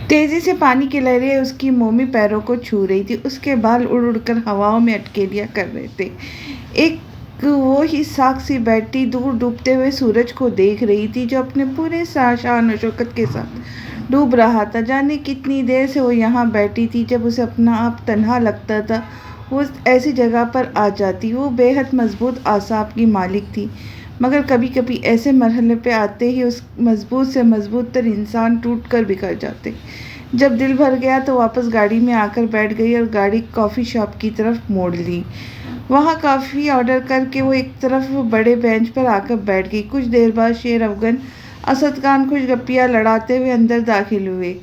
تیزی سے پانی کی لہریں اس کی مومی پیروں کو چھو رہی تھی، اس کے بال اڑ اڑ کر ہواؤں میں اٹکیلیاں کر رہے تھے۔ ایک وہ ہی ساکھ سی بیٹی دور ڈوبتے ہوئے سورج کو دیکھ رہی تھی، جو اپنے پورے شان و شوکت کے ساتھ ڈوب رہا تھا۔ جانے کتنی دیر سے وہ یہاں بیٹھی تھی، جب اسے اپنا آپ تنہا لگتا تھا وہ ایسی جگہ پر آ جاتی۔ وہ بے حد مضبوط اعصاب کی مالک تھی، مگر کبھی کبھی ایسے مرحلے پہ آتے ہی اس مضبوط سے مضبوط تر انسان ٹوٹ کر بکھر جاتے۔ جب دل بھر گیا تو واپس گاڑی میں آ کر بیٹھ گئی اور گاڑی کافی شاپ کی طرف موڑ لی۔ وہاں کافی آرڈر کر کے وہ ایک طرف بڑے بینچ پر آ کر بیٹھ گئی۔ کچھ دیر بعد شیر افغن اسد خان خوش گپیاں لڑاتے ہوئے اندر داخل ہوئے۔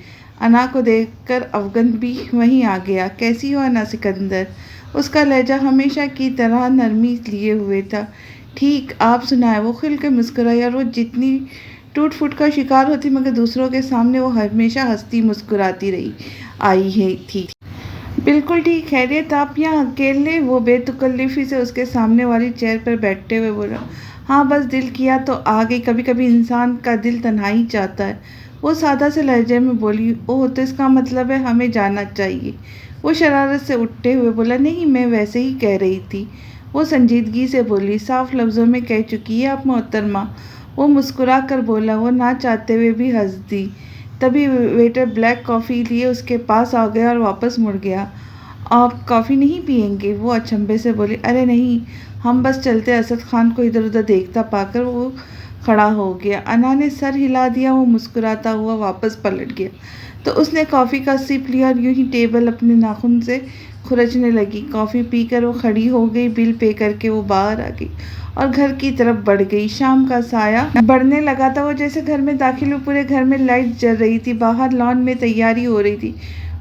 انا کو دیکھ کر افغن بھی وہیں آ گیا۔ کیسی ہو انا سکندر؟ اس کا لہجہ ہمیشہ کی طرح نرمی لیے ہوئے تھا۔ ٹھیک، آپ سنائیں؟ وہ کھل کے مسکرائی، اور وہ جتنی ٹوٹ پھوٹ کا شکار ہوتی مگر دوسروں کے سامنے وہ ہمیشہ ہنستی مسکراتی رہی آئی تھی۔ بالکل ٹھیک، خیریت؟ آپ یہاں اکیلے؟ وہ بے تکلفی سے اس کے سامنے والی چیئر پر بیٹھتے ہوئے بولا۔ ہاں، بس دل کیا تو آ گئی۔ کبھی کبھی انسان کا دل تنہائی چاہتا ہے، وہ سادہ سے لہجے میں بولی۔ اوہ، تو اس کا مطلب ہے ہمیں جانا چاہیے؟ وہ شرارت سے اٹھتے ہوئے بولا۔ نہیں، میں ویسے ہی کہہ رہی تھی۔ وہ سنجیدگی سے بولی۔ صاف لفظوں میں کہہ چکی ہے آپ محترمہ، وہ مسکرا کر بولا۔ وہ نہ چاہتے ہوئے بھی ہنس دی۔ تبھی ویٹر بلیک کافی لیے اس کے پاس آ گیا اور واپس مڑ گیا۔ آپ کافی نہیں پئیں گے؟ وہ اچنبھے سے بولی۔ ارے نہیں، ہم بس چلتے۔ اسد خان کو ادھر ادھر دیکھتا پا کر وہ کھڑا ہو گیا۔ انا نے سر ہلا دیا۔ وہ مسکراتا ہوا واپس پلٹ گیا تو اس نے کافی کا سپ لیا اور یوں ہی ٹیبل اپنے ناخن سے کھرچنے لگی۔ کافی پی کر وہ کھڑی ہو گئی۔ بل پے کر کے وہ باہر آ گئی اور گھر کی طرف بڑھ گئی۔ شام کا سایہ بڑھنے لگا تھا۔ وہ جیسے گھر میں داخل ہوئی، پورے گھر میں لائٹ جل رہی تھی، باہر لان میں تیاری ہو رہی تھی۔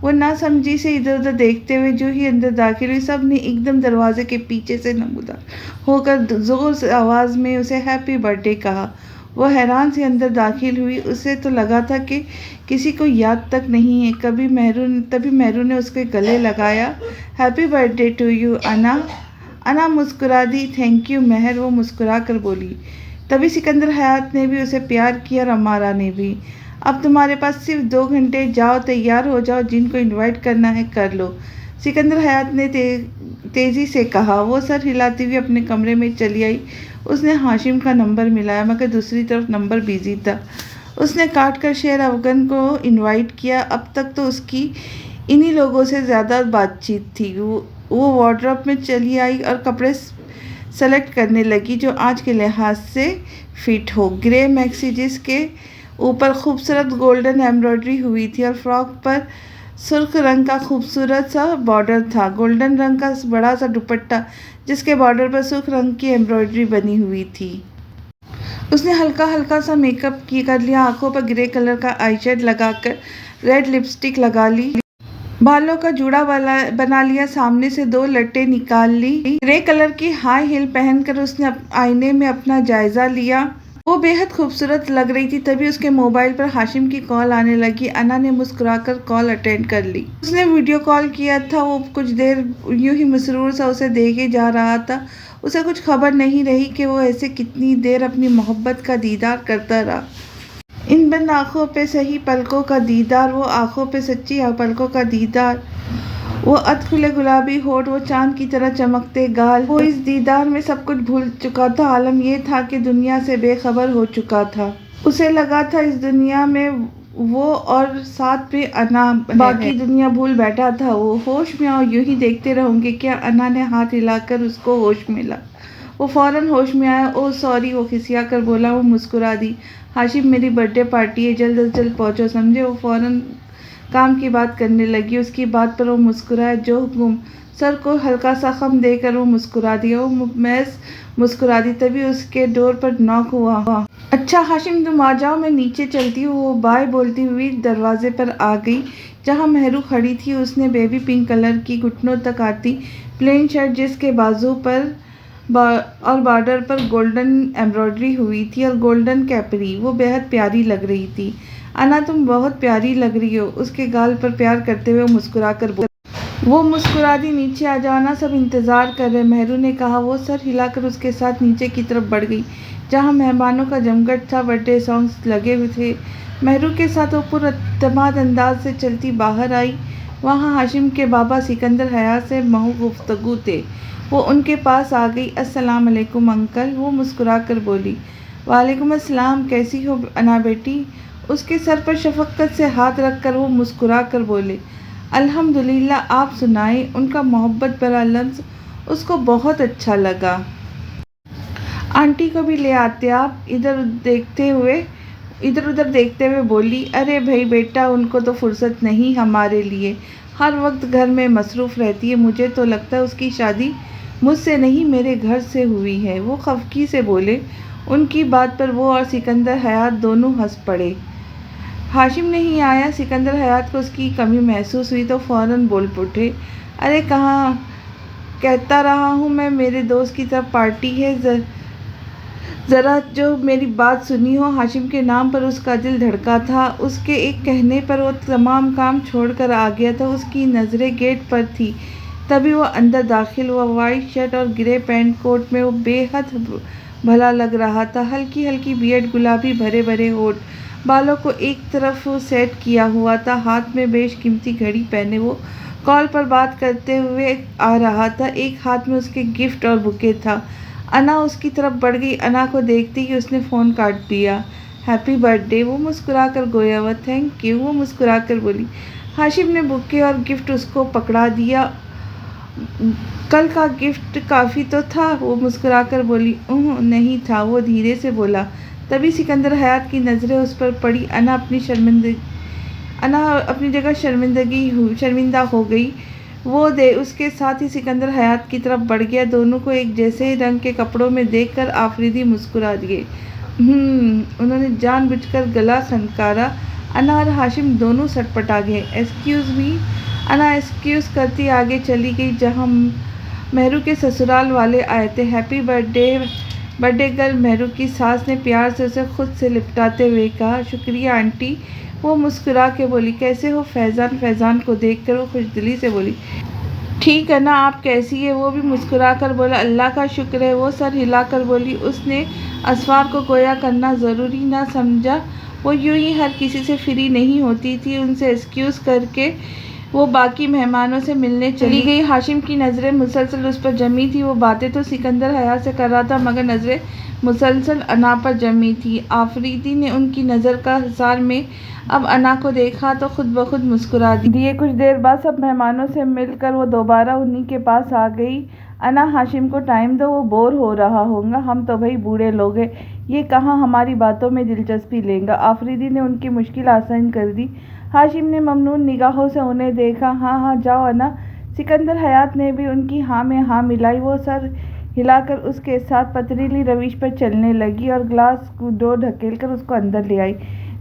وہ نہ سمجھی سے ادھر ادھر دیکھتے ہوئے جو ہی اندر داخل ہوئی، سب نے ایک دم دروازے کے پیچھے سے نمودار ہو کر زور سے آواز میں اسے ہیپی برتھ ڈے کہا۔ وہ حیران سی اندر داخل ہوئی۔ اسے تو لگا تھا کہ کسی کو یاد تک نہیں ہے۔ تبھی مہرو نے اس کے گلے لگایا۔ Happy birthday to you Anna. Anna مسکرا دی۔ تھینک یو مہر، وہ مسکرا کر بولی۔ تبھی سکندر حیات نے بھی اسے پیار کیا اور امارا نے بھی۔ اب تمہارے پاس صرف 2 گھنٹے، جاؤ تیار ہو جاؤ، جن کو انوائٹ کرنا ہے کر لو، سکندر حیات نے تیزی سے کہا۔ وہ سر ہلاتی ہوئی اپنے کمرے میں چلی آئی۔ اس نے ہاشم کا نمبر ملایا مگر دوسری طرف نمبر بیزی تھا۔ اس نے کاٹ کر شیر افغن کو انوائٹ کیا۔ اب تک تو اس کی انہی لوگوں سے زیادہ بات چیت تھی۔ وہ وارڈروب میں چلی آئی اور کپڑے سلیکٹ کرنے لگی جو آج کے لحاظ سے فٹ ہو۔ گرے میکسی جس کے اوپر خوبصورت گولڈن ایمبرائڈری ہوئی تھی اور فراک پر سرخ رنگ کا خوبصورت سا بارڈر تھا۔ گولڈن رنگ کا بڑا سا دوپٹہ جس کے بارڈر پر سرخ رنگ کی ایمبرائڈری بنی ہوئی تھی۔ اس نے ہلکا سا میک اپ کر لیا، آنکھوں پر گرے کلر کا آئی شیڈ لگا کر ریڈ لپسٹک لگا لی، بالوں کا جوڑا بنا لیا، سامنے سے 2 لٹیں نکال لی۔ گرے کلر کی ہائی ہیل پہن کر اس نے آئینے میں اپنا جائزہ لیا۔ وہ بے حد خوبصورت لگ رہی تھی۔ تبھی اس کے موبائل پر ہاشم کی کال آنے لگی۔ انا نے مسکرا کر کال اٹینڈ کر لی۔ اس نے ویڈیو کال کیا تھا۔ وہ کچھ دیر یوں ہی مسرور سا اسے دیکھے جا رہا تھا۔ اسے کچھ خبر نہیں رہی کہ وہ ایسے کتنی دیر اپنی محبت کا دیدار کرتا رہا۔ ان بند آنکھوں پہ سہی پلکوں کا دیدار، وہ آنکھوں پہ سچی پلکوں کا دیدار، وہ اد کھلے گلابی ہونٹ، وہ چاند کی طرح چمکتے گال۔ وہ اس دیدار میں سب کچھ بھول چکا تھا۔ عالم یہ تھا کہ دنیا سے بے خبر ہو چکا تھا۔ اسے لگا تھا اس دنیا میں وہ اور ساتھ میں انا ہے، باقی دنیا بھول بیٹھا تھا۔ وہ ہوش میں آؤ، یوں ہی دیکھتے رہوں گے کیا؟ انا نے ہاتھ ہلا کر اس کو ہوش میں لا۔ وہ فوراً ہوش میں آیا۔ اوہ سوری، وہ کھسیا کر بولا۔ وہ مسکرا دی۔ ہاشم، میری برتھ ڈے پارٹی ہے، جلد از جلد پہنچو، سمجھے؟ وہ فوراً کام کی بات کرنے لگی۔ اس کی بات پر وہ مسکرایا۔ جو حکم؟ سر کو ہلکا سا خم دے کر وہ مسکرا دیا۔ وہ محض مسکرا دی۔ تبھی اس کے ڈور پر ناک ہوا۔ اچھا ہاشم، تم آ جاؤ، میں نیچے چلتی ہوں۔ وہ بائے بولتی ہوئی دروازے پر آ گئی جہاں مہرو کھڑی تھی۔ اس نے بیبی پنک کلر کی گھٹنوں تک آتی پلین شرٹ جس کے بازو پر اور بارڈر پر گولڈن ایمبرائڈری ہوئی تھی اور گولڈن کیپری، وہ بے حد پیاری لگ رہی تھی۔ انا، تم بہت پیاری لگ رہی ہو، اس کے گال پر پیار کرتے ہوئے مسکرا کر بولی۔ وہ مسکرا دی۔ نیچے آ جاؤ انا، سب انتظار کر رہے، مہرو نے کہا۔ وہ سر ہلا کر اس کے ساتھ نیچے کی طرف بڑھ گئی جہاں مہمانوں کا جمگھٹ تھا۔ برتھ ڈے سانگز لگے ہوئے تھے، مہرو کے ساتھ وہ پراعتماد انداز سے چلتی باہر آئی۔ وہاں ہاشم کے بابا سکندر حیات سے محو گفتگو تھے۔ وہ ان کے پاس آ گئی۔ السلام علیکم انکل، وہ مسکرا کر بولی۔ وعلیکم السلام، کیسی ہو انا بیٹی؟ اس کے سر پر شفقت سے ہاتھ رکھ کر وہ مسکرا کر بولے۔ الحمدللہ، آپ سنائیں۔ ان کا محبت بھرا لفظ اس کو بہت اچھا لگا۔ آنٹی کو بھی لے آتے آپ، ادھر ادھر دیکھتے ہوئے بولی۔ ارے بھائی بیٹا، ان کو تو فرصت نہیں ہمارے لیے، ہر وقت گھر میں مصروف رہتی ہے۔ مجھے تو لگتا ہے اس کی شادی مجھ سے نہیں میرے گھر سے ہوئی ہے، وہ خفگی سے بولے۔ ان کی بات پر وہ اور سکندر حیات دونوں ہنس پڑے۔ ہاشم نہیں آیا۔ سکندر حیات کو اس کی کمی محسوس ہوئی تو فوراً بول اٹھے۔ ارے کہاں، کہتا رہا ہوں میں، میرے دوست کی طرف پارٹی ہے، ذرا جو میری بات سنی ہو۔ ہاشم کے نام پر اس کا دل دھڑکا تھا۔ اس کے ایک کہنے پر وہ تمام کام چھوڑ کر آ گیا تھا۔ اس کی نظریں گیٹ پر تھیں، تبھی وہ اندر داخل ہوا۔ وائٹ شرٹ اور گرے پینٹ کوٹ میں وہ بے حد بھلا لگ رہا تھا۔ ہلکی ہلکی بیئرڈ، گلابی بھرے بھرے ہونٹ، بالوں کو ایک طرف سیٹ کیا ہوا تھا۔ ہاتھ میں بیش قیمتی گھڑی پہنے وہ کال پر بات کرتے ہوئے آ رہا تھا۔ ایک ہاتھ میں اس کے گفٹ اور بوکے تھا۔ انا اس کی طرف بڑھ گئی۔ انا کو دیکھتے ہی اس نے فون کاٹ دیا۔ ہیپی برتھ ڈے، وہ مسکرا کر گویا ہوا۔ تھینک یو، وہ مسکرا کر بولی۔ ہاشم نے بوکے اور گفٹ اس کو پکڑا دیا۔ کل کا گفٹ کافی تو تھا، وہ مسکرا کر بولی۔ نہیں تھا، وہ دھیرے سے بولا۔ تبھی سکندر حیات کی نظریں اس پر پڑی۔ انا اپنی جگہ شرمندہ ہو گئی۔ وہ اس کے ساتھ ہی سکندر حیات کی طرف بڑھ گیا۔ دونوں کو ایک جیسے رنگ کے کپڑوں میں دیکھ کر آفریدی مسکرا دیے۔ انہوں نے جان بوجھ کر گلا خنکارا۔ انا اور ہاشم دونوں سٹپٹا گئے۔ ایکسکیوز می، انا ایکسکیوز کرتی آگے چلی گئی جہاں مہرو کے سسرال والے آئے تھے۔ Happy birth day girl, Mehru کی ساس نے پیار سے اسے خود سے لپٹاتے ہوئے کہا۔ شکریہ آنٹی، وہ مسکرا کے بولی۔ کیسے ہو فیضان؟ فیضان کو دیکھ کر وہ خوش دلی سے بولی۔ ٹھیک ہے نا، آپ کیسی ہے؟ وہ بھی مسکرا کر بولا۔ اللہ کا شکر ہے، وہ سر ہلا کر بولی۔ اس نے اسفار کو گویا کرنا ضروری نہ سمجھا۔ وہ یوں ہی ہر کسی سے فری نہیں ہوتی تھی۔ ان سے ایکسکیوز کر کے وہ باقی مہمانوں سے ملنے چلی گئی۔ ہاشم کی نظریں مسلسل اس پر جمی تھیں۔ وہ باتیں تو سکندر حیات سے کر رہا تھا مگر نظریں مسلسل انا پر جمی تھیں۔ آفریدی نے ان کی نظر کا حصار میں اب انا کو دیکھا تو خود بخود مسکرا دیے۔ کچھ دیر بعد سب مہمانوں سے مل کر وہ دوبارہ انہی کے پاس آ گئی۔ انا، ہاشم کو ٹائم دو، وہ بور ہو رہا ہوگا، ہم تو بھائی بوڑھے لوگ ہیں، یہ کہاں ہماری باتوں میں دلچسپی لے گا۔ آفریدی نے ان کی مشکل آسان کر دی۔ ہاشم نے ممنون نگاہوں سے انہیں دیکھا۔ ہاں جاؤ انا۔ سکندر حیات نے بھی ان کی ہاں میں ہاں ملائی۔ وہ سر ہلا کر اس کے ساتھ پتھریلی روش پر چلنے لگی اور گلاس ڈور دھکیل کر اس کو اندر لے آئی۔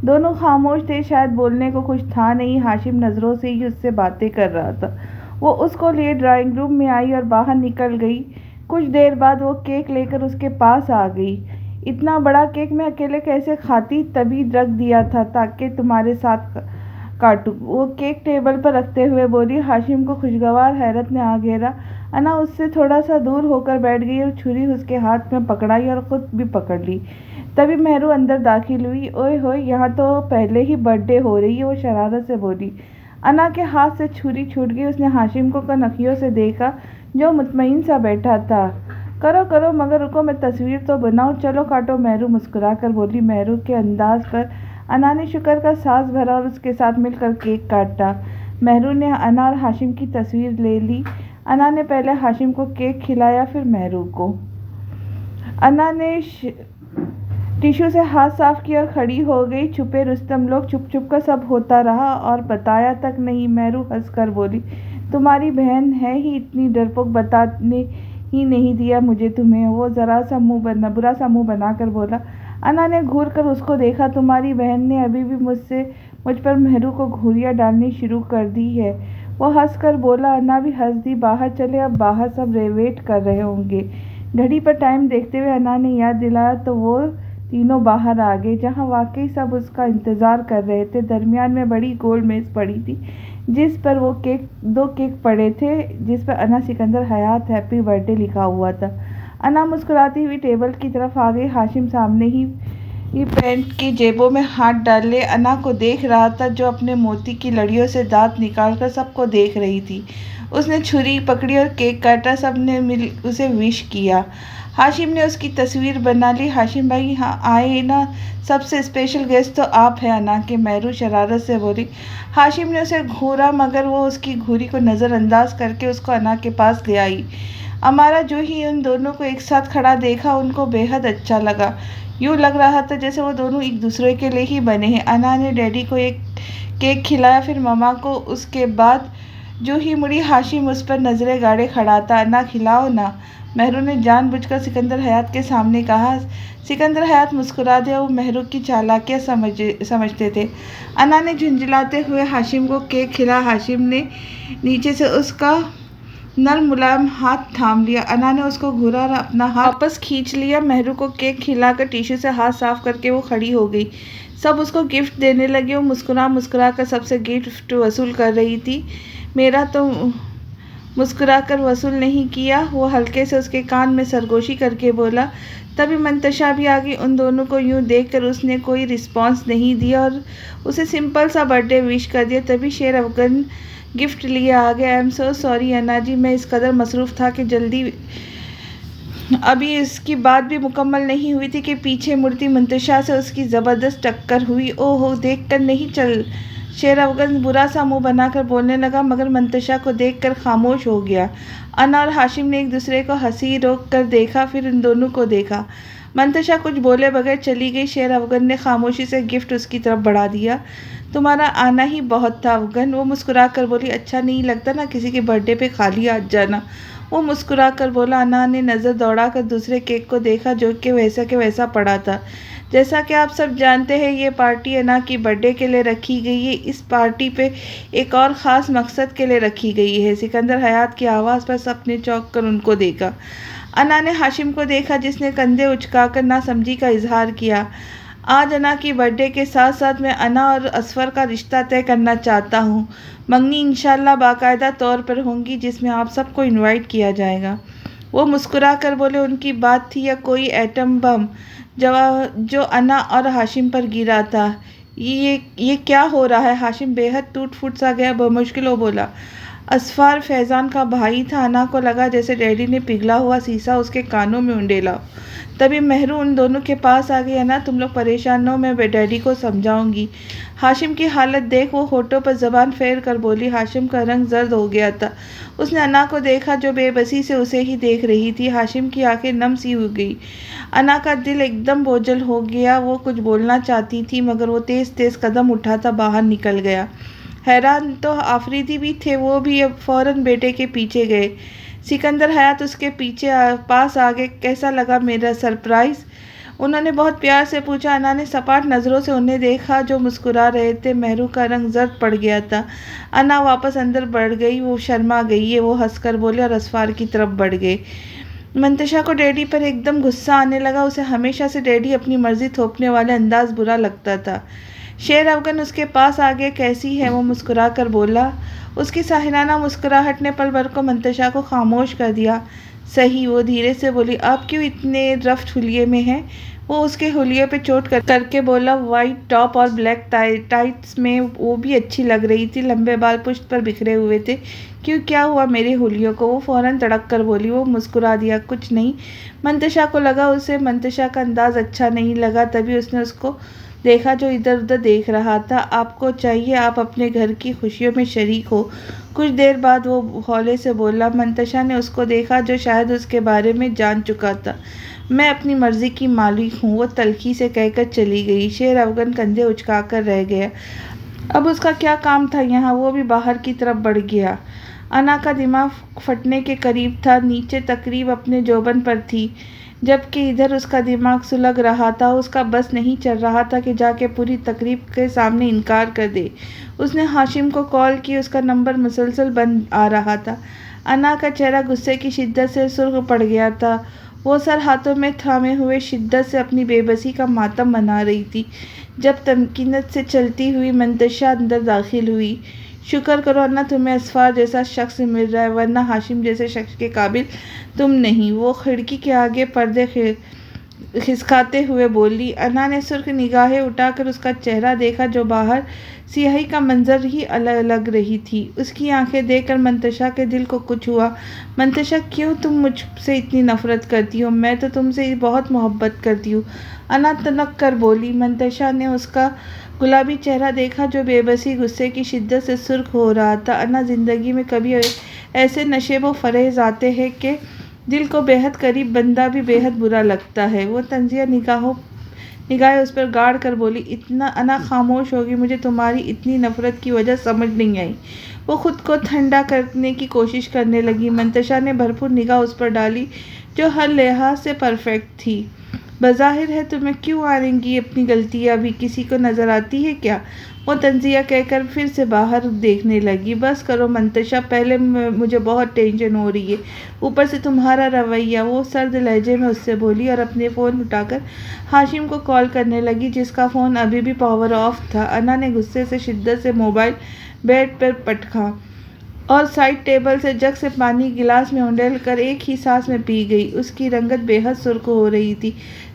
دونوں خاموش تھے، شاید بولنے کو کچھ تھا نہیں۔ ہاشم نظروں سے ہی اس سے باتیں کر رہا تھا۔ وہ اس کو لیے ڈرائنگ روم میں آئی اور باہر نکل گئی۔ کچھ دیر بعد وہ کیک لے کر اس کے پاس آ گئی۔ اتنا بڑا کیک میں اکیلے کیسے کھاتی، تبھی رکھ دیا تھا تاکہ تمہارے ساتھ کاٹوں، وہ کیک ٹیبل پر رکھتے ہوئے بولی۔ ہاشم کو خوشگوار حیرت نے آ گھیرا۔ انا اس سے تھوڑا سا دور ہو کر بیٹھ گئی اور چھری اس کے ہاتھ میں پکڑائی اور خود بھی پکڑ لی۔ تبھی مہرو اندر داخل ہوئی۔ اوئے ہوئے، یہاں تو پہلے ہی برتھ ڈے ہو رہی ہے، وہ شرارت سے بولی۔ انا کے ہاتھ سے چھری چھوٹ گئی۔ اس نے ہاشم کو کنکھیوں سے دیکھا جو مطمئن سا بیٹھا تھا۔ کرو مگر رکو، میں تصویر تو بناؤں۔ چلو کاٹو، مہرو مسکرا کر بولی۔ مہرو کے انداز پر انا نے شکر کا سانس بھرا اور اس کے ساتھ مل کر کیک کاٹا۔ مہرو نے انا اور ہاشم کی تصویر لے لی۔ انا نے پہلے ہاشم کو کیک کھلایا، پھر مہرو کو۔ انا نے ٹیشو سے ہاتھ صاف کیے اور کھڑی ہو گئی۔ چھپے رستم لوگ، چھپ کر سب ہوتا رہا اور بتایا تک نہیں، مہرو ہنس کر بولی۔ تمہاری بہن ہے ہی اتنی ڈرپوک، بتانے ہی نہیں دیا مجھے تمہیں، وہ برا سا منہ بنا کر بولا۔ انا نے گھور کر اس کو دیکھا۔ تمہاری بہن نے ابھی بھی مجھ پر مہرو کو گھوریاں ڈالنی شروع کر دی ہے، وہ ہنس کر بولا۔ انا بھی ہنس دی۔ باہر چلے، اب باہر سب ویٹ کر رہے ہوں گے۔ گھڑی پر ٹائم دیکھتے ہوئے انا نے یاد دلایا تو وہ تینوں باہر آ گئے جہاں واقعی سب اس کا انتظار کر رہے تھے۔ درمیان میں بڑی گول میز پڑی تھی جس پر دو کیک پڑے تھے، جس پر انا سکندر حیات ہیپی برتھ ڈے لکھا ہوا تھا۔ انا مسکراتی ہوئی ٹیبل کی طرف آ گئی۔ ہاشم سامنے ہی یہ پینٹ کی جیبوں میں ہاتھ ڈالے انا کو دیکھ رہا تھا، جو اپنے موتی کی لڑیوں سے دانت نکال کر سب کو دیکھ رہی تھی۔ اس نے چھری پکڑی اور کیک کاٹا، سب نے مل اسے وش کیا۔ ہاشم نے اس کی تصویر بنا لی۔ ہاشم بھائی ہاں آئے نا، سب سے اسپیشل گیسٹ تو آپ ہیں انا کے، مہرو شرارت سے بولی۔ ہاشم نے اسے گھورا مگر وہ اس کی گھوری کو نظر انداز کر کے اس کو انا کے پاس لے آئی۔ امارا جو ہی ان دونوں کو ایک ساتھ کھڑا دیکھا ان کو بے حد اچھا لگا، یوں لگ رہا تھا جیسے وہ دونوں ایک دوسرے کے لیے ہی بنے ہیں۔ انا نے ڈیڈی کو ایک کیک کھلایا، پھر مما کو۔ اس کے بعد جو ہی مڑی ہاشم اس پر نظریں گاڑے کھڑا تھا۔ انا کھلاؤ نا، مہرو نے جان بوجھ کر سکندر حیات کے سامنے کہا۔ سکندر حیات مسکرا دیا، وہ مہرو کی چالاکیاں سمجھتے تھے۔ انا نے جھنجھلاتے ہوئے ہاشم کو کیک کھلایا۔ ہاشم نے نیچے سے اس کا نرم ملائم ہاتھ تھام لیا۔ انا نے اس کو گھورا اور اپنا ہاتھ واپس کھینچ لیا۔ مہرو کو کیک کھلا کر ٹیشو سے ہاتھ صاف کر کے وہ کھڑی ہو گئی۔ سب اس کو گفٹ دینے لگے، وہ مسکرا مسکرا کر سب سے گفٹ وصول کر رہی تھی۔ میرا تو مسکرا کر وصول نہیں کیا، وہ ہلکے سے اس کے کان میں سرگوشی کر کے بولا۔ تبھی منتشا بھی آ گئی۔ ان دونوں کو یوں دیکھ کر اس نے کوئی رسپانس نہیں دیا اور اسے سمپل سا برتھ ڈے وش کر دیا۔ تبھی شیر افغن گفٹ لیے آ گیا۔ آئی ایم سو سوری انا جی، میں اس قدر مصروف تھا کہ جلدی ابھی اس کی بات بھی مکمل نہیں ہوئی تھی کہ پیچھے مڑتی منتشا سے اس کی زبردست ٹکر ہوئی۔ او ہو، دیکھ کر نہیں چل۔ شیر افغن برا سا منہ بنا کر بولنے لگا مگر منتشا کو دیکھ کر خاموش ہو گیا۔ انا اور ہاشم نے ایک دوسرے کو ہنسی روک کر دیکھا، پھر ان دونوں کو دیکھا۔ منتشا کچھ بولے بغیر چلی گئی۔ شیر افغن نے خاموشی سے گفٹ اس کی طرف بڑھا دیا۔ تمہارا آنا ہی بہت تھا افغن، وہ مسکرا کر بولی۔ اچھا نہیں لگتا نا کسی کے برتھ ڈے پہ خالی ہاتھ جانا، وہ مسکرا کر بولا۔ انا نے نظر دوڑا کر دوسرے کیک کو دیکھا جو کہ ویسا پڑا تھا۔ جیسا کہ آپ سب جانتے ہیں یہ پارٹی انا کی برتھ ڈے کے لیے رکھی گئی ہے۔ اس پارٹی پہ ایک اور خاص مقصد کے لیے رکھی گئی ہے۔ سکندر حیات کی آواز پر سب نے چونک کر ان کو دیکھا۔ انا نے ہاشم کو دیکھا جس نے کندھے اچکا کر ناسمجھی کا اظہار کیا۔ آج انا کی برتھ ڈے کے ساتھ ساتھ میں انا اور اصفر کا رشتہ طے کرنا چاہتا ہوں۔ منگنی انشاءاللہ باقاعدہ طور پر ہوگی جس میں آپ سب کو انوائٹ کیا جائے گا۔ وہ مسکرا کر بولے۔ ان کی بات تھی یا کوئی ایٹم بم جو انا اور ہاشم پر گرا تھا؟ یہ کیا ہو رہا ہے؟ ہاشم بے حد ٹوٹ پھوٹ سا گیا، بمشکل وہ بولا۔ اصفر فیضان کا بھائی تھا۔ انا کو لگا جیسے ڈیڈی نے پگھلا ہوا سیسا اس کے کانوں میں انڈیلا ہو۔ تبھی مہرو ان دونوں کے پاس آ گئی۔ انا تم لوگ پریشان نہ ہو، میں ڈیڈی کو سمجھاؤں گی۔ ہاشم کی حالت دیکھ وہ ہونٹوں پر زبان پھیر کر بولی۔ ہاشم کا رنگ زرد ہو گیا تھا۔ اس نے انا کو دیکھا جو بے بسی سے اسے ہی دیکھ رہی تھی۔ ہاشم کی آنکھیں نم سی ہو گئی۔ انا کا دل ایک دم بوجھل ہو گیا۔ وہ کچھ بولنا چاہتی تھی مگر وہ تیز تیز قدم اٹھاتا باہر نکل گیا۔ حیران تو آفریدی بھی تھے، وہ بھی اب فوراً بیٹے کے پیچھے گئے۔ سکندر حیات اس کے پاس آگے۔ کیسا لگا میرا سرپرائز؟ انہوں نے بہت پیار سے پوچھا۔ انا نے سپاٹ نظروں سے انہیں دیکھا جو مسکرا رہے تھے۔ مہرو کا رنگ زرد پڑ گیا تھا۔ انا واپس اندر بڑھ گئی، وہ شرما گئی ہے، وہ ہنس کر بولے اور اصفار کی طرف بڑھ گئے۔ منتشا کو ڈیڈی پر ایک دم غصہ آنے لگا۔ اسے ہمیشہ سے ڈیڈی اپنی مرضی تھوپنے والے انداز برا لگتا تھا۔ شیر افغن اس کے پاس آ گیا۔ کیسی ہے؟ وہ مسکرا کر بولا۔ اس کی ساحرانہ مسکراہٹ نے پل بھر کو منتشا کو خاموش کر دیا۔ صحیح، وہ دھیرے سے بولی۔ آپ کیوں اتنے رفٹ حلیے میں ہیں؟ وہ اس کے حلیے پہ چوٹ کر کے بولا۔ وائٹ ٹاپ اور بلیک ٹائٹس میں وہ بھی اچھی لگ رہی تھی، لمبے بال پشت پر بکھرے ہوئے تھے۔ کیوں، کیا ہوا میرے حلیوں کو؟ وہ فوراً تڑک کر بولی۔ وہ مسکرا دیا۔ کچھ نہیں۔ منتشا کو لگا اسے منتشا کا انداز اچھا نہیں لگا، تبھی اس نے اس کو دیکھا جو ادھر ادھر دیکھ رہا تھا۔ آپ کو چاہیے آپ اپنے گھر کی خوشیوں میں شریک ہو۔ کچھ دیر بعد وہ ہولے سے بولا۔ منتشا نے اس کو دیکھا جو شاید اس کے بارے میں جان چکا تھا۔ میں اپنی مرضی کی مالک ہوں، وہ تلخی سے کہہ کر چلی گئی۔ شیر افغن کندھے اچکا کر رہ گیا۔ اب اس کا کیا کام تھا یہاں؟ وہ بھی باہر کی طرف بڑھ گیا۔ انا کا دماغ پھٹنے کے قریب تھا، نیچے تقریب اپنے جوبن پر تھی جبکہ ادھر اس کا دماغ سلگ رہا تھا۔ اس کا بس نہیں چل رہا تھا کہ جا کے پوری تقریب کے سامنے انکار کر دے۔ اس نے ہاشم کو کال کی، اس کا نمبر مسلسل بند آ رہا تھا۔ انا کا چہرہ غصے کی شدت سے سرخ پڑ گیا تھا، وہ سر ہاتھوں میں تھامے ہوئے شدت سے اپنی بے بسی کا ماتم منا رہی تھی۔ جب تمکنت سے چلتی ہوئی منتشا اندر داخل ہوئی۔ شکر کرو انا تمہیں اصفار جیسا شخص مل رہا ہے، ورنہ ہاشم جیسے شخص کے قابل تم نہیں۔ وہ کھڑکی کے آگے پردے کھسکاتے ہوئے بولی۔ انا نے سرخ نگاہیں اٹھا کر اس کا چہرہ دیکھا جو باہر سیاہی کا منظر ہی الگ لگ رہی تھی۔ اس کی آنکھیں دیکھ کر منتشا کے دل کو کچھ ہوا۔ منتشا، کیوں تم مجھ سے اتنی نفرت کرتی ہو؟ میں تو تم سے بہت محبت کرتی ہوں، انا تنک کر بولی۔ منتشا نے اس کا گلابی چہرہ دیکھا جو بے بسی غصے کی شدت سے سرخ ہو رہا تھا۔ انا، زندگی میں کبھی ایسے نشیب و فریز آتے ہیں کہ دل کو بے حد قریب بندہ بھی بے حد برا لگتا ہے۔ وہ طنزیہ نگاہیں اس پر گاڑ کر بولی۔ انا خاموش ہوگی۔ مجھے تمہاری اتنی نفرت کی وجہ سمجھ نہیں آئی۔ وہ خود کو ٹھنڈا کرنے کی کوشش کرنے لگی۔ منتشا نے بھرپور نگاہ اس پر ڈالی جو ہر لحاظ سے پرفیکٹ تھی۔ بظاہر ہے تمہیں کیوں آرنگی اپنی غلطیاں بھی کسی کو نظر آتی ہے کیا؟ وہ طنزیہ کہہ کر پھر سے باہر دیکھنے لگی۔ بس کرو منتشا، پہلے مجھے بہت ٹینشن ہو رہی ہے، اوپر سے تمہارا رویہ، وہ سرد لہجے میں اس سے بولی اور اپنے فون اٹھا کر ہاشم کو کال کرنے لگی جس کا فون ابھی بھی پاور آف تھا۔ انا نے غصے سے شدت سے موبائل بیڈ پر پٹکا اور سائڈ ٹیبل سے جگ سے پانی گلاس میں اونڈیل کر ایک ہی سانس میں پی گئی۔ اس کی رنگت بے حد سرخ ہو رہی تھی،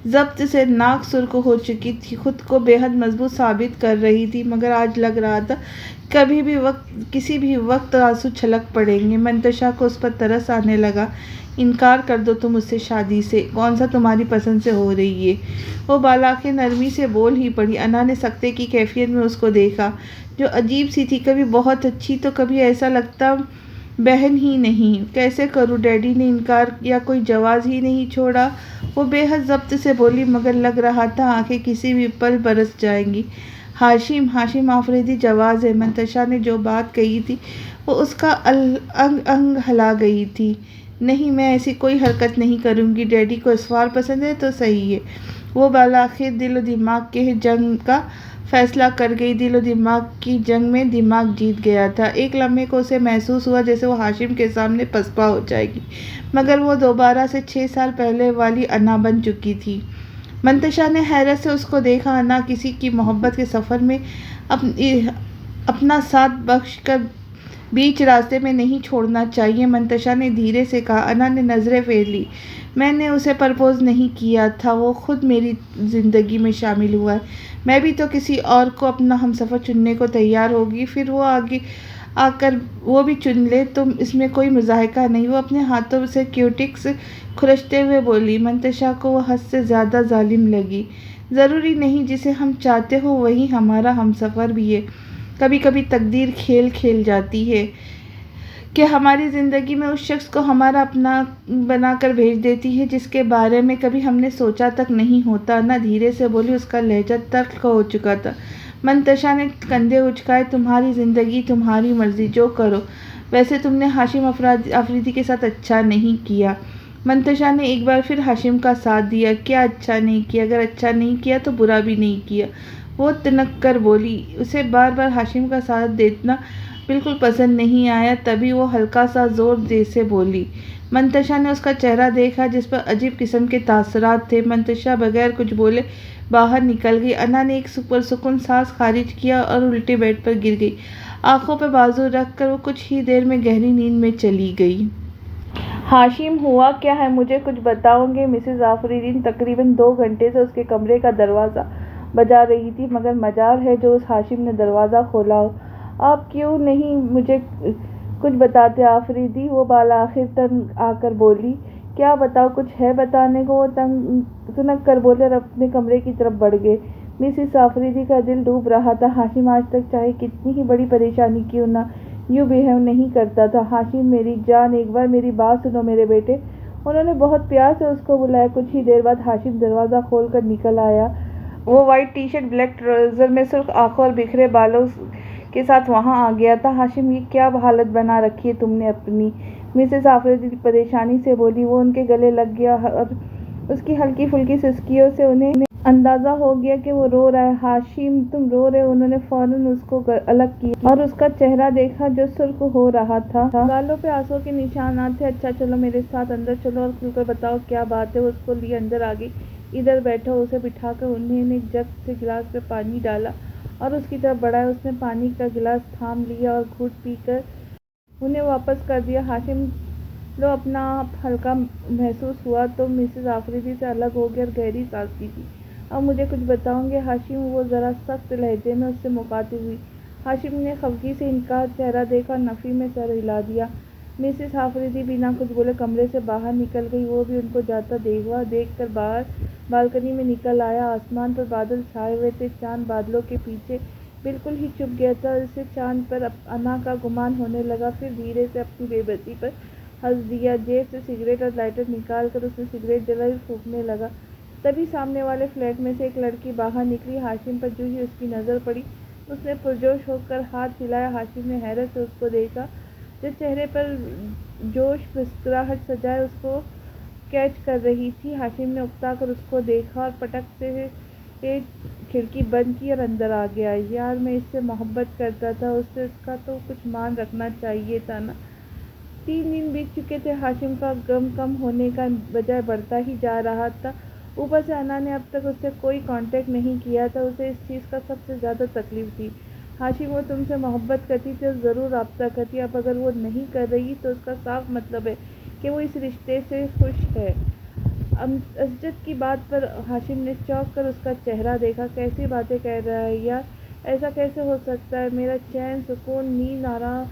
ضبط سے ناک سرخ ہو چکی تھی، خود کو بے حد مضبوط ثابت کر رہی تھی، مگر آج لگ رہا تھا کسی بھی وقت آنسو چھلک پڑیں گے۔ منتشا کو اس پر ترس آنے لگا۔ انکار کر دو تم اس سے شادی سے، کون سا تمہاری پسند سے ہو رہی ہے؟ وہ بالآخر نرمی سے بول ہی پڑی۔ انا نے سکتے کی کیفیت میں اس کو دیکھا جو عجیب سی تھی، کبھی بہت اچھی تو کبھی ایسا لگتا بہن ہی نہیں۔ کیسے کروں؟ ڈیڈی نے انکار یا کوئی جواز ہی نہیں چھوڑا؟ وہ بے حد ضبط سے بولی، مگر لگ رہا تھا آنکھیں کسی بھی پل برس جائیں گی۔ ہاشم آفریدی جواز ہے۔ منتشا نے جو بات کہی تھی وہ اس کا انگ انگ ہلا گئی تھی۔ نہیں، میں ایسی کوئی حرکت نہیں کروں گی۔ ڈیڈی کو اسوار پسند ہے تو صحیح ہے۔ وہ بالآخر دل و دماغ کے جنگ کا فیصلہ کر گئی۔ دل و دماغ کی جنگ میں دماغ جیت گیا تھا۔ ایک لمحے کو اسے محسوس ہوا جیسے وہ ہاشم کے سامنے پسپا ہو جائے گی، مگر وہ دوبارہ سے 6 سال پہلے والی انا بن چکی تھی۔ منتشا نے حیرت سے اس کو دیکھا۔ انا، کسی کی محبت کے سفر میں اپنا ساتھ بخش کر بیچ راستے میں نہیں چھوڑنا چاہیے، منتشا نے دھیرے سے کہا۔ انا نے نظریں پھیر لی۔ میں نے اسے پرپوز نہیں کیا تھا، وہ خود میری زندگی میں شامل ہوا ہے۔ میں بھی تو کسی اور کو اپنا ہمسفر چننے کو تیار ہوگی، پھر وہ آگے آ کر وہ بھی چن لے تو اس میں کوئی مضحکہ نہیں۔ وہ اپنے ہاتھوں سے کیوٹکس کھرچتے ہوئے بولی۔ منتشا کو وہ حد سے زیادہ ظالم لگی۔ ضروری نہیں جسے ہم چاہتے ہوں وہی ہمارا ہمسفر بھی ہے۔ کبھی کبھی تقدیر کھیل کھیل جاتی ہے کہ ہماری زندگی میں اس شخص کو ہمارا اپنا بنا کر بھیج دیتی ہے جس کے بارے میں کبھی ہم نے سوچا تک نہیں ہوتا۔ انا دھیرے سے بولی، اس کا لہجہ تلخ ہو چکا تھا۔ منتشا نے کندھے اچکائے۔ تمہاری زندگی، تمہاری مرضی، جو کرو۔ ویسے تم نے ہاشم آفریدی کے ساتھ اچھا نہیں کیا۔ منتشا نے ایک بار پھر ہاشم کا ساتھ دیا۔ کیا اچھا نہیں کیا؟ اگر اچھا نہیں کیا تو برا بھی نہیں کیا، وہ تنک کر بولی۔ اسے بار بار ہاشم کا ساتھ دینا بالکل پسند نہیں آیا، تبھی وہ ہلکا سا زور دے سے بولی۔ منتشا نے اس کا چہرہ دیکھا جس پر عجیب قسم کے تاثرات تھے۔ منتشا بغیر کچھ بولے باہر نکل گئی۔ انا نے ایک پرسکون سانس خارج کیا اور الٹے بیڈ پر گر گئی۔ آنکھوں پہ بازو رکھ کر وہ کچھ ہی دیر میں گہری نیند میں چلی گئی۔ ہاشم، ہوا کیا ہے؟ مجھے کچھ بتاؤ گے؟ مسز آفریدی تقریباً 2 گھنٹے سے اس کے کمرے کا دروازہ بجا رہی تھی، مگر مجال ہے جو اس ہاشم نے دروازہ کھولا ہو۔ آپ کیوں نہیں مجھے کچھ بتاتے آفریدی؟ وہ بالآخر تنگ آ کر بولی۔ کیا بتاؤں؟ کچھ ہے بتانے کو؟ وہ تنک کر بولے اور اپنے کمرے کی طرف بڑھ گئے۔ مسز آفریدی کا دل ڈوب رہا تھا۔ ہاشم آج تک چاہے کتنی ہی بڑی پریشانی کیوں نہ یوں بیہیو نہیں کرتا تھا۔ ہاشم، میری جان، ایک بار میری بات سنو میرے بیٹے۔ انہوں نے بہت پیار سے اس کو بلایا۔ کچھ ہی دیر بعد ہاشم دروازہ کھول کر نکل آیا۔ وہ white T shirt, black trouser میں سرخ آنکھوں اور بکھرے بالوں کے ساتھ وہاں آ گیا تھا۔ ہاشم، یہ کیا حالت بنا رکھی ہے تم نے اپنی؟ مسز آفریدی پریشانی سے بولی۔ وہ ان کے گلے لگ گیا اور اس کی ہلکی پھلکی سسکیوں سے انہیں اندازہ ہو گیا کہ وہ رو رہا ہے۔ ہاشم، تم رو رہے ہو؟ انہوں نے فوراً اس کو الگ کیا اور اس کا چہرہ دیکھا جو سرخ ہو رہا تھا۔ گالوں پہ آنسوؤں کے نشانات تھے۔ اچھا چلو میرے ساتھ اندر چلو اور کھل کر بتاؤ کیا بات ہے۔ وہ اس کو لیے اندر آ گئی۔ ادھر بیٹھو۔ اسے بٹھا کر انہوں نے جگ سے گلاس میں پانی ڈالا اور اس کی طرف بڑھایا۔ اس نے پانی کا گلاس تھام لیا اور گھونٹ پی کر انہیں واپس کر دیا۔ ہاشم لو اپنا آپ ہلکا محسوس ہوا تو مسز آفریدی سے الگ ہو گیا اور گہری سانس لی تھی۔ اب مجھے کچھ بتاؤں گے ہاشم؟ وہ ذرا سخت لہجے میں اس سے مخاطب ہوئی۔ ہاشم نے خفگی سے ان کا چہرہ دیکھا اور نفی میں سر ہلا دیا۔ مسز آفریدی بنا کچھ بولے کمرے سے باہر نکل گئی۔ وہ بھی ان کو جاتا دیکھ کر باہر بالکنی میں نکل آیا۔ آسمان پر بادل چھائے ہوئے تھے، چاند بادلوں کے پیچھے بالکل ہی چھپ گیا تھا۔ اسے چاند پر انا کا گمان ہونے لگا، پھر دھیرے سے اپنی بے بسی پر ہنس دیا۔ جیب سے سگریٹ اور لائٹر نکال کر اس نے سگریٹ جلائی اور پھونکنے لگا۔ تبھی سامنے والے فلیٹ میں سے ایک لڑکی باہر نکلی۔ ہاشم پر جو ہی اس کی نظر پڑی، اس نے پرجوش ہو کر ہاتھ ہلایا۔ ہاشم نے حیرت سے اس کو دیکھا، جو چہرے پر جوش مسکراہٹ سجائے اس کو کیچ کر رہی تھی۔ ہاشم نے اکتا کر اس کو دیکھا اور پٹک سے کھڑکی بند کی اور اندر آ گیا۔ یار میں اس سے محبت کرتا تھا، اس کا تو کچھ مان رکھنا چاہیے تھا نا۔ 3 دن بیت چکے تھے۔ ہاشم کا غم کم ہونے کا بجائے بڑھتا ہی جا رہا تھا۔ اوپر سے انا نے اب تک اس سے کوئی کانٹیکٹ نہیں کیا تھا۔ اسے اس چیز کا سب سے زیادہ تکلیف تھی۔ ہاشم وہ تم سے محبت کرتی تھی اور ضرور رابطہ کرتی۔ اب اگر وہ نہیں کر رہی تو اس کا صاف مطلب ہے کہ وہ اس رشتے سے خوش ہے۔ امجد کی بات پر ہاشم نے چونک کر اس کا چہرہ دیکھا۔ کیسی باتیں کہہ رہا ہے یار، ایسا کیسے ہو سکتا ہے؟ میرا چین، سکون، نیند، آرام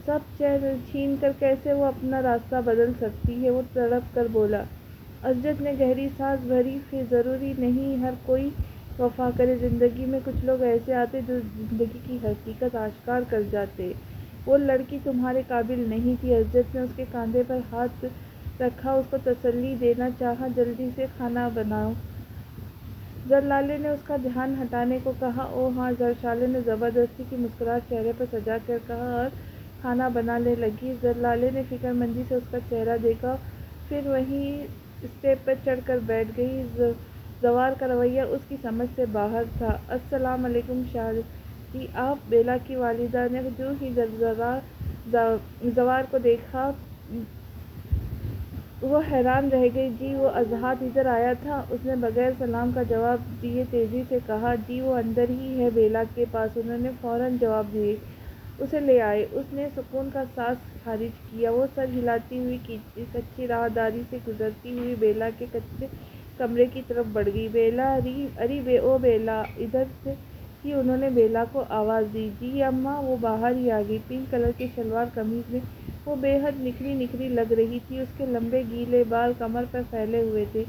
سب چھین کر کیسے وہ اپنا راستہ بدل سکتی ہے؟ وہ تڑپ کر بولا۔ امجد نے گہری سانس بھری۔ پھر ضروری نہیں ہر کوئی وفا کرے، زندگی میں کچھ لوگ ایسے آتے جو زندگی کی حقیقت آشکار کر جاتے۔ وہ لڑکی تمہارے قابل نہیں تھی۔ امجد نے اس کے کاندھے پر ہاتھ رکھا، اس کو تسلی دینا چاہا۔ جلدی سے کھانا بناؤ، زرلالے نے اس کا دھیان ہٹانے کو کہا۔ او ہاں، زرشالے نے زبردستی کی مسکراہٹ چہرے پر سجا کر کہا اور کھانا بنانے لگی۔ زرلالے نے فکر مندی سے اس کا چہرہ دیکھا، پھر وہیں اسٹیپ پر چڑھ کر بیٹھ گئی۔ زوار کا رویہ اس کی سمجھ سے باہر تھا۔ السلام علیکم شاہ جی، آپ؟ بیلا کی والدہ نے جو ہی زوار کو دیکھا وہ حیران رہ گئی۔ جی وہ اظہار ادھر آیا تھا؟ اس نے بغیر سلام کا جواب دیے تیزی سے کہا۔ جی وہ اندر ہی ہے بیلا کے پاس۔ انہوں نے فوراً جواب دیے۔ اسے لے آئے۔ اس نے سکون کا سانس خارج کیا۔ وہ سر ہلاتی ہوئی کچی راہداری سے گزرتی ہوئی بیلا کے کچے کمرے کی طرف بڑھ گئی۔ بیلا، اری او بیلا! ادھر سے ہی انہوں نے بیلا کو آواز دی۔ جی اماں! وہ باہر ہی آ گئی۔ پنک کلر کی شلوار قمیض میں وہ بے حد نکھری نکھری لگ رہی تھی۔ اس کے لمبے گیلے بال کمر پر پھیلے ہوئے تھے،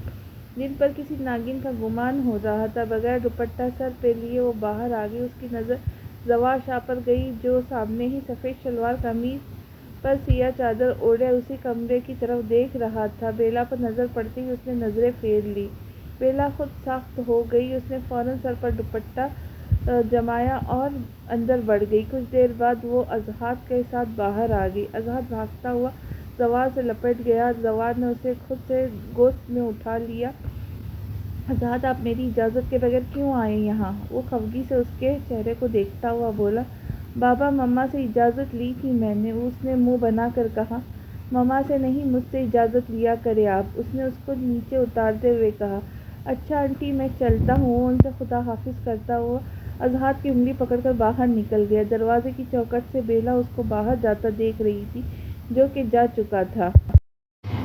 جن پر کسی ناگن کا گمان ہو رہا تھا۔ بغیر دوپٹہ سر پہ لیے وہ باہر آ گئی۔ اس کی نظر زوار شاہ پر گئی، جو سامنے ہی سفید شلوار قمیض پر سیاہ چادر اوڑھے اسی کمرے کی طرف دیکھ رہا تھا۔ بیلا پر نظر پڑتے ہی اس نے نظریں پھیر لیں۔ بیلا خود ساخت ہو گئی۔ اس نے فوراً سر پر دوپٹہ جمایا اور اندر بڑھ گئی۔ کچھ دیر بعد وہ اظہار کے ساتھ باہر آ گئی۔ اظہار بھاگتا ہوا زوار سے لپٹ گیا۔ زوار نے اسے خود سے گود میں اٹھا لیا۔ اظہار، آپ میری اجازت کے بغیر کیوں آئے یہاں؟ وہ خفگی سے اس کے چہرے کو دیکھتا ہوا بولا۔ بابا، مما سے اجازت لی تھی میں نے، اس نے منہ بنا کر کہا۔ مما سے نہیں، مجھ سے اجازت لیا کرے آپ، اس نے اس کو نیچے اتارتے ہوئے کہا۔ اچھا آنٹی، میں چلتا ہوں۔ وہ ان سے خدا حافظ کرتا ہوا اظہار کی انگلی پکڑ کر باہر نکل گیا۔ دروازے کی چوکھٹ سے بیلا اس کو باہر جاتا دیکھ رہی تھی، جو کہ جا چکا تھا۔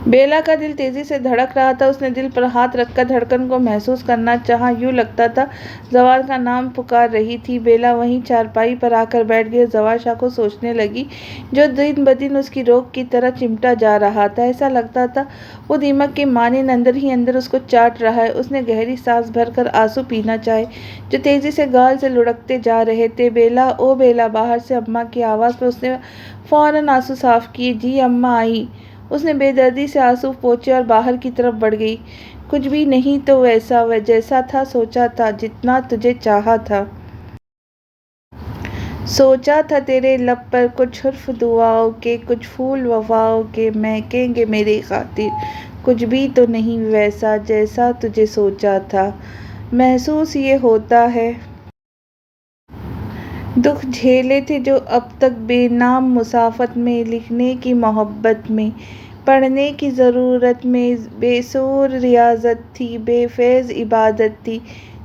بیلا کا دل تیزی سے دھڑک رہا تھا۔ اس نے دل پر ہاتھ رکھ کر دھڑکن کو محسوس کرنا چاہا۔ یوں لگتا تھا زوار کا نام پکار رہی تھی۔ بیلا وہیں چارپائی پر آ کر بیٹھ گئی اور زوار شاہ کو سوچنے لگی، جو دن بدن اس کی روگ کی طرح چمٹا جا رہا تھا۔ ایسا لگتا تھا وہ دیمک کے مانند اندر ہی اندر اس کو چاٹ رہا ہے۔ اس نے گہری سانس بھر کر آنسو پینا چاہے، جو تیزی سے گال سے لڑھکتے جا رہے تھے۔ بیلا، او بیلا! باہر سے اماں کی آواز پر اس نے فوراً آنسو صاف کیے۔ جی اماں آئیں۔ اس نے بے دردی سے آنسو پوچھے اور باہر کی طرف بڑھ گئی۔ کچھ بھی نہیں تو ویسا جیسا تھا، سوچا تھا، جتنا تجھے چاہا تھا۔ سوچا تھا تیرے لب پر کچھ حرف دعاؤں کے، کچھ پھول وفاؤں کے مہکیں گے میری خاطر۔ کچھ بھی تو نہیں ویسا جیسا تجھے سوچا تھا۔ محسوس یہ ہوتا ہے دکھ جھیلے تھے جو اب تک بے نام مسافت میں، لکھنے کی محبت میں، پڑھنے کی ضرورت میں، بے سور ریاضت تھی، بے فیض عبادت تھی۔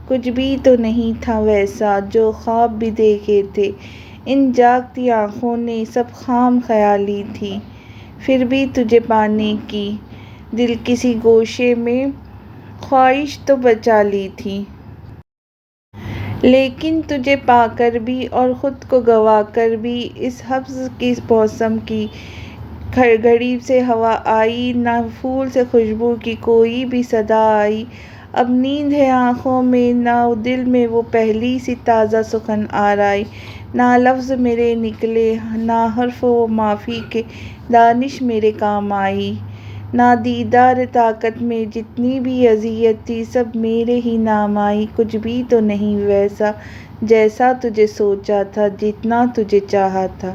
کچھ بھی تو نہیں تھا ویسا جو خواب بھی دیکھے تھے ان جاگتی آنکھوں نے، سب خام خیالی تھی۔ پھر بھی تجھے پانے کی دل کسی گوشے میں خواہش تو بچا لی تھی، لیکن تجھے پا کر بھی اور خود کو گوا کر بھی اس حبس کی موسم کی گھڑی سے ہوا آئی، نہ پھول سے خوشبو کی کوئی بھی صدا آئی۔ اب نیند ہے آنکھوں میں، نہ دل میں وہ پہلی سی تازہ سخن آرائی، نہ لفظ میرے نکلے، نہ حرف وہ معافی کے دانش میرے کام آئی، نہ دیدار طاقت میں جتنی بھی اذیت تھی سب میرے ہی نام آئی۔ کچھ بھی تو نہیں ویسا جیسا تجھے سوچا تھا، جتنا تجھے چاہا تھا۔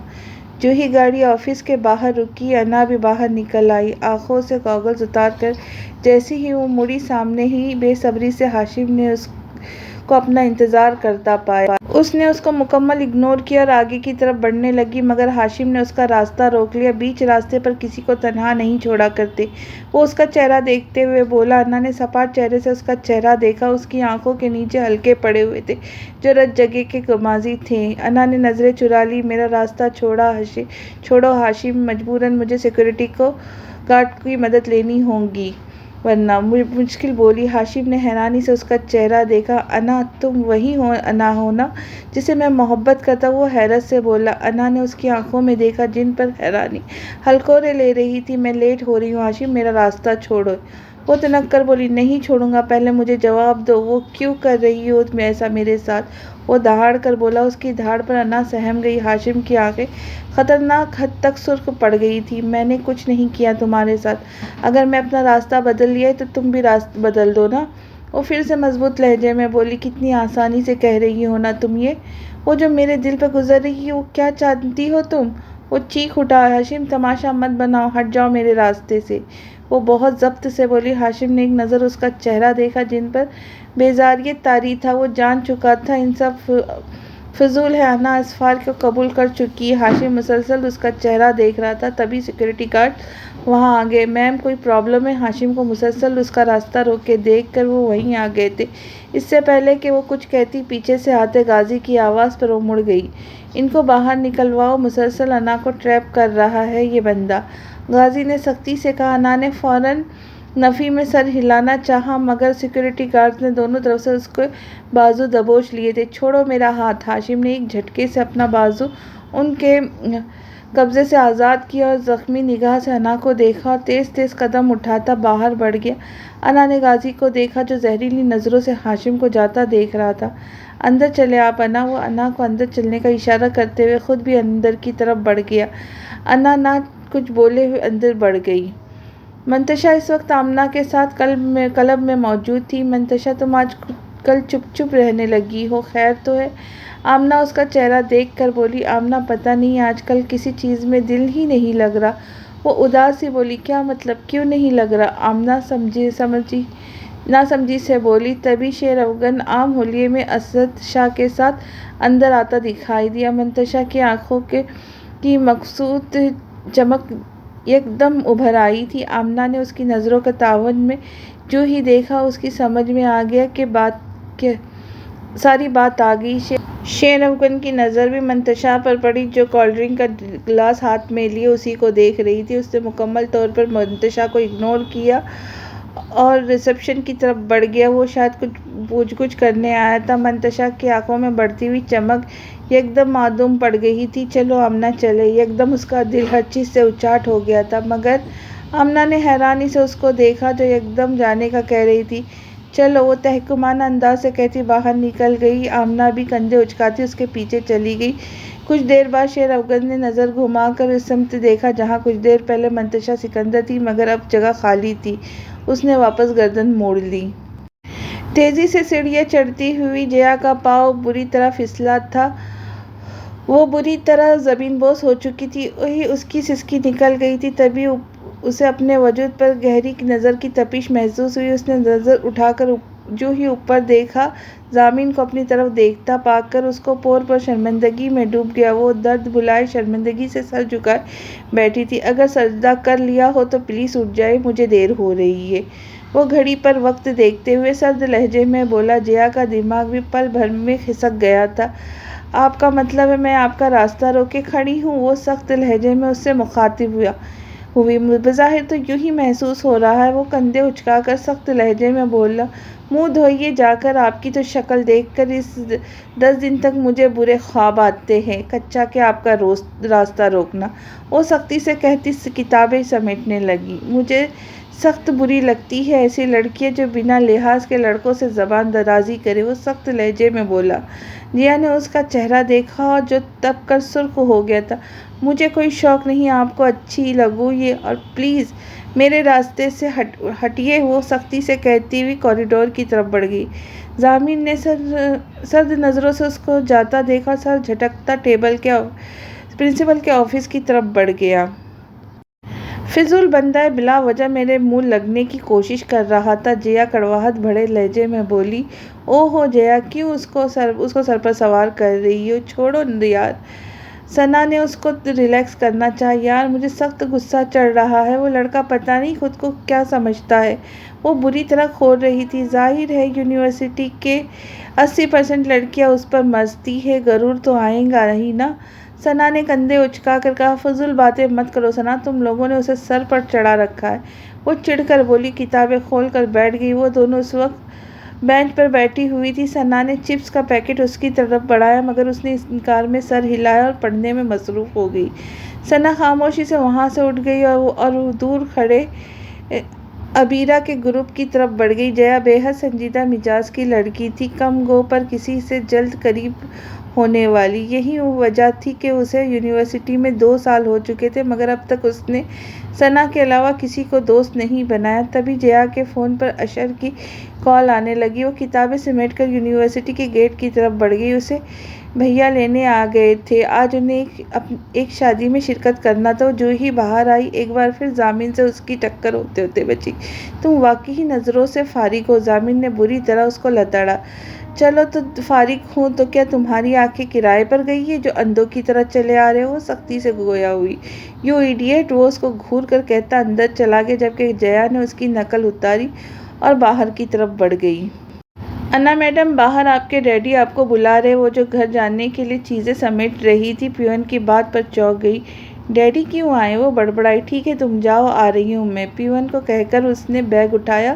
جو ہی گاڑی آفس کے باہر رکی، انا بھی باہر نکل آئی، آنکھوں سے گاگلز اتار کر۔ جیسے ہی وہ مڑی، سامنے ہی بے صبری سے ہاشم نے اس کو اپنا انتظار کرتا پایا۔ اس نے اس کو مکمل اگنور کیا اور آگے کی طرف بڑھنے لگی، مگر ہاشم نے اس کا راستہ روک لیا۔ بیچ راستے پر کسی کو تنہا نہیں چھوڑا کرتے۔ وہ اس کا چہرہ دیکھتے ہوئے بولا۔ انا نے سپاٹ چہرے سے اس کا چہرہ دیکھا، اس کی آنکھوں کے نیچے حلقے پڑے ہوئے تھے جو رت جگہ کے غمازی تھے۔ انا نے نظریں چرا لیں۔ میرا راستہ چھوڑو ہاشم، مجبوراً مجھے سیکورٹی گارڈ کی مدد لینی ہوگی ورنہ مشکل بولی۔ ہاشم نے حیرانی سے اس کا چہرہ دیکھا۔ انا، تم وہی انا ہو نا جسے میں محبت کرتا ہوں؟ وہ حیرت سے بولا۔ انا نے اس کی آنکھوں میں دیکھا جن پر حیرانی حلقورے لے رہی تھی۔ میں لیٹ ہو رہی ہوں ہاشم، میرا راستہ چھوڑو۔ وہ تنک کر بولی، نہیں چھوڑوں گا، پہلے مجھے جواب دو، وہ کیوں کر رہی ہو ایسا میرے ساتھ؟ وہ دہاڑ کر بولا۔ اس کی دھاڑ پر انا سہم گئی۔ ہاشم کی آنکھیں خطرناک حد تک سرخ پڑ گئی تھیں۔ میں نے کچھ نہیں کیا تمہارے ساتھ، اگر میں اپنا راستہ بدل لیا ہے تو تم بھی راستہ بدل دو نا۔ وہ پھر سے مضبوط لہجے میں بولی، کتنی آسانی سے کہہ رہی ہو نا تم یہ؟ وہ جو میرے دل پر گزر رہی ہے وہ کیا چاہتی ہو تم؟ وہ چیخ اٹھا۔ ہاشم، تماشا مت بناؤ، ہٹ جاؤ میرے راستے سے۔ وہ بہت ضبط سے بولی۔ ہاشم نے ایک نظر اس کا چہرہ دیکھا جن پر بیزاریت طاری تھا۔ وہ جان چکا تھا ان سب فضول ہے، انا اسفار کو قبول کر چکی ہے۔ ہاشم مسلسل اس کا چہرہ دیکھ رہا تھا، تبھی سیکورٹی گارڈ وہاں آ گئے۔ میم، کوئی پرابلم ہے؟ ہاشم کو مسلسل اس کا راستہ روک کے دیکھ کر وہ وہیں آ گئے تھے۔ اس سے پہلے کہ وہ کچھ کہتی، پیچھے سے آتے غازی کی آواز پر وہ مڑ گئی۔ ان کو باہر نکلواؤ، مسلسل انا کو ٹریپ کر رہا ہے یہ بندہ، غازی نے سختی سے کہا۔ انا نے فوراً نفی میں سر ہلانا چاہا، مگر سیکورٹی گارڈز نے دونوں طرف سے اس کے بازو دبوچ لیے تھے۔ چھوڑو میرا ہاتھ۔ ہاشم نے ایک جھٹکے سے اپنا بازو ان کے قبضے سے آزاد کیا اور زخمی نگاہ سے انا کو دیکھا اور تیز تیز قدم اٹھاتا باہر بڑھ گیا۔ انا نے غازی کو دیکھا جو زہریلی نظروں سے ہاشم کو جاتا دیکھ رہا تھا۔ اندر چلیں آپ انا۔ وہ انا کو اندر چلنے کا اشارہ کرتے ہوئے خود بھی اندر کی طرف بڑھ گیا۔ انا نہ کچھ بولے ہوئے اندر بڑھ گئی۔ منتشا اس وقت آمنہ کے ساتھ کلب میں موجود تھی۔ منتشا، تم آج کل چپ چپ رہنے لگی ہو، خیر تو ہے؟ آمنہ اس کا چہرہ دیکھ کر بولی۔ آمنہ، پتہ نہیں آج کل کسی چیز میں دل ہی نہیں لگ رہا۔ وہ اداس سی بولی۔ کیا مطلب، کیوں نہیں لگ رہا؟ آمنہ نہ سمجھی سے بولی۔ تبھی شیر افغن عام حلیے میں اسد شاہ کے ساتھ اندر آتا دکھائی دیا۔ منتشا کی آنکھوں کی مقصود چمک یک دم ابھر آئی تھی۔ آمنہ نے اس کی نظروں کے تعاون میں جو ہی دیکھا، اس کی سمجھ میں آ گیا کہ ساری بات آ گئی۔ شیر افغن کی نظر بھی منتشا پر پڑی جو کولڈ ڈرنک کا گلاس ہاتھ میں لیے اسی کو دیکھ رہی تھی۔ اس نے مکمل طور پر منتشا کو اگنور کیا اور ریسیپشن کی طرف بڑھ گیا۔ وہ شاید کچھ پوچھ گچھ کرنے آیا تھا۔ منتشا کی آنکھوں میں بڑھتی ہوئی چمک یک دم معدوم پڑ گئی تھی۔ چلو آمنہ، چلیں۔ یک دم اس کا دل ہر چیز سے اچاٹ ہو گیا تھا۔ مگر آمنہ نے حیرانی سے اس کو دیکھا جو یک دم جانے کا کہہ رہی تھی۔ چلو، وہ تحکمانہ انداز سے کہتی باہر نکل گئی۔ آمنہ بھی کندھے اچکاتی اس کے پیچھے چلی گئی۔ کچھ دیر بعد شیر افغن نے نظر گھما کر اس سمت دیکھا جہاں کچھ دیر پہلے منتشا سکندر تھی، مگر اب جگہ خالی تھی۔ اس نے واپس گردن موڑ لی۔ تیزی سے سیڑھیاں چڑھتی ہوئی جیا کا پاؤں بری طرح پھسلا تھا۔ وہ بری طرح زمین بوس ہو چکی تھی۔ اس کی سسکی نکل گئی تھی۔ تبھی اسے اپنے وجود پر گہری نظر کی تپش محسوس ہوئی۔ اس نے نظر اٹھا کر جو ہی اوپر دیکھا، زمین کو اپنی طرف دیکھتا پا کر اس کو پور پر شرمندگی میں ڈوب گیا۔ وہ درد بھلائے شرمندگی سے سر جھکائے بیٹھی تھی۔ اگر سجدہ کر لیا ہو تو پلیز اٹھ جائیں، مجھے دیر ہو رہی ہے۔ وہ گھڑی پر وقت دیکھتے ہوئے سرد لہجے میں بولا۔ جیا کا دماغ بھی پل بھر میں کھسک گیا تھا۔ آپ کا مطلب ہے میں آپ کا راستہ روک کے کھڑی ہوں؟ وہ سخت لہجے میں اس سے مخاطب ہوا۔ ہوئی۔ بظاہر تو یوں ہی محسوس ہو رہا ہے۔ وہ کندھے اچکا کر سخت لہجے میں بولا، منہ دھوئیے جا کر، آپ کی تو شکل دیکھ کر اس 10 دن تک مجھے برے خواب آتے ہیں، کچا کہ آپ کا راستہ روکنا۔ وہ سختی سے کہتی کتابیں سمیٹنے لگی۔ مجھے سخت بری لگتی ہے ایسی لڑکیاں جو بنا لحاظ کے لڑکوں سے زبان درازی کرے۔ وہ سخت لہجے میں بولا۔ جیا نے اس کا چہرہ دیکھا اور جو تپ کر سرخ ہو گیا تھا۔ مجھے کوئی شوق نہیں آپ کو اچھی لگوں یہ، اور پلیز میرے راستے سے ہٹیے، وہ سختی سے کہتی ہوئی کوریڈور کی طرف بڑھ گئی۔ ضامن نے سرد نظروں سے اس کو جاتا دیکھا اور سر جھٹکتا پرنسپل کے آفس کی طرف بڑھ گیا۔ فضول بندہ ہے، بلا وجہ میرے منہ لگنے کی کوشش کر رہا تھا، جیا کڑواہٹ بھرے لہجے میں بولی۔ او ہو جیا، کیوں اس کو سر پر سوار کر رہی ہو؟ چھوڑو یار۔ ثنا نے اس کو ریلیکس کرنا چاہا۔ یار مجھے سخت غصہ چڑھ رہا ہے، وہ لڑکا پتہ نہیں خود کو کیا سمجھتا ہے۔ وہ بری طرح کھول رہی تھی۔ ظاہر ہے یونیورسٹی کے 80% لڑکیاں اس پر مرتی ہیں، غرور تو آئے گا ہی نا۔ ثنا نے کندھے اچکا کر کہا، فضول باتیں مت کرو ثنا، تم لوگوں نے اسے سر پر چڑھا رکھا ہے۔ وہ چڑھ کر بولی۔ کتابیں کھول کر بیٹھ گئی۔ وہ دونوں اس وقت بینچ پر بیٹھی ہوئی تھی۔ ثنا نے چپس کا پیکٹ اس کی طرف بڑھایا مگر اس نے انکار میں سر ہلایا اور پڑھنے میں مصروف ہو گئی۔ ثنا خاموشی سے وہاں سے اٹھ گئی اور دور کھڑے عبیرہ کے گروپ کی طرف بڑھ گئی۔ جیا بے حد سنجیدہ مزاج کی لڑکی تھی، کم گو پر کسی سے جلد قریب ہونے والی۔ یہی وجہ تھی کہ اسے یونیورسٹی میں 2 سال ہو چکے تھے مگر اب تک اس نے ثنا کے علاوہ کسی کو دوست نہیں بنایا۔ تبھی جیا کے فون پر اشر کی کال آنے لگی۔ وہ کتابیں سمیٹ کر یونیورسٹی کے گیٹ کی طرف بڑھ گئی۔ اسے بھیا لینے آ گئے تھے، آج انہیں ایک شادی میں شرکت کرنا تھا۔ وہ جو ہی باہر آئی ایک بار پھر ضامن سے اس کی ٹکر ہوتے بچی۔ تم واقعی نظروں سے فارغ ہو؟ ضامن نے بری طرح اس کو لتاڑا۔ چلو تو فارغ ہوں تو کیا تمہاری آنکھیں کرائے پر گئی ہیں جو اندھوں کی طرح چلے آ رہے ہو؟ وہ سختی سے گویا ہوئی۔ یو ایڈیٹ، وہ اس کو گھور کر کہتا اندر چلا گیا جبکہ جیا نے اس کی نقل اتاری اور باہر کی طرف بڑھ گئی۔ انا میڈم باہر آپ کے ڈیڈی آپ کو بلا رہے۔ وہ جو گھر جانے کے لیے چیزیں سمیٹ رہی تھی پیون کی بات پر چونک گئی۔ ڈیڈی کیوں آئے؟ وہ بڑبڑائی۔ ٹھیک ہے تم جاؤ، آ رہی ہوں میں۔ پیون کو کہہ کر اس نے بیگ اٹھایا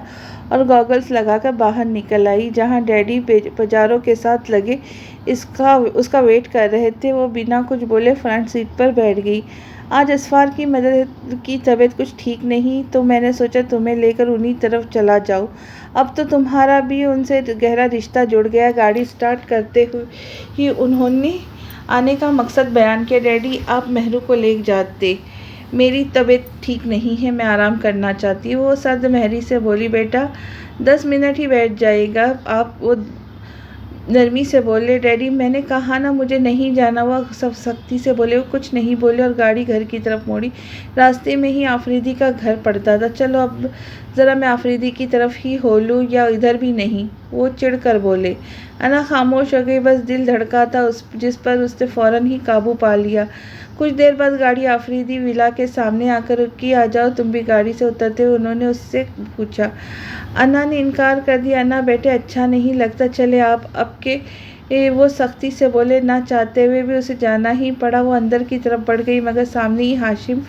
اور گاگلز لگا کر باہر نکل آئی۔ جہاں ڈیڈی پجاروں کے ساتھ لگے اس کا ویٹ کر رہے تھے، وہ بنا کچھ بولے فرنٹ سیٹ پر بیٹھ گئی۔ آج اسفار کی مدر کی طبیعت کچھ ٹھیک نہیں تو میں نے سوچا تمہیں لے کر انہی طرف چلا جاؤں۔ اب تو تمہارا بھی ان سے گہرا رشتہ جڑ گیا۔ گاڑی سٹارٹ کرتے ہی انہوں نے آنے کا مقصد بیان کیا۔ ڈیڈی آپ مہرو کو لے جاتے، میری طبیعت ٹھیک نہیں ہے، میں آرام کرنا چاہتی ہوں۔ وہ سرد مہری سے بولی، بیٹا 10 منٹ ہی بیٹھ جائے گا آپ؟ وہ نرمی سے بولے۔ ڈیڈی میں نے کہا نا مجھے نہیں جانا۔ وہ سب سختی سے بولے۔ وہ کچھ نہیں بولے اور گاڑی گھر کی طرف موڑی۔ راستے میں ہی آفریدی کا گھر پڑتا تھا۔ چلو اب ذرا میں آفریدی کی طرف ہی ہو لوں یا ادھر بھی نہیں؟ وہ چڑھ کر بولے۔ انا خاموش ہو گئی، بس دل دھڑکا تھا جس پر اس نے فوراً ہی قابو پا لیا۔ کچھ دیر بعد گاڑی آفریدی ولا کے سامنے آ کر رکی۔ آ جاؤ تم بھی گاڑی سے اترتے ہوئے انہوں نے اس سے پوچھا۔ انا نے انکار کر دیا۔ انا بیٹے اچھا نہیں لگتا، چلے آپ اب کے؟ وہ سختی سے بولے۔ نہ چاہتے ہوئے بھی اسے جانا ہی پڑا۔ وہ اندر کی طرف بڑھ گئی مگر سامنے ہی ہاشم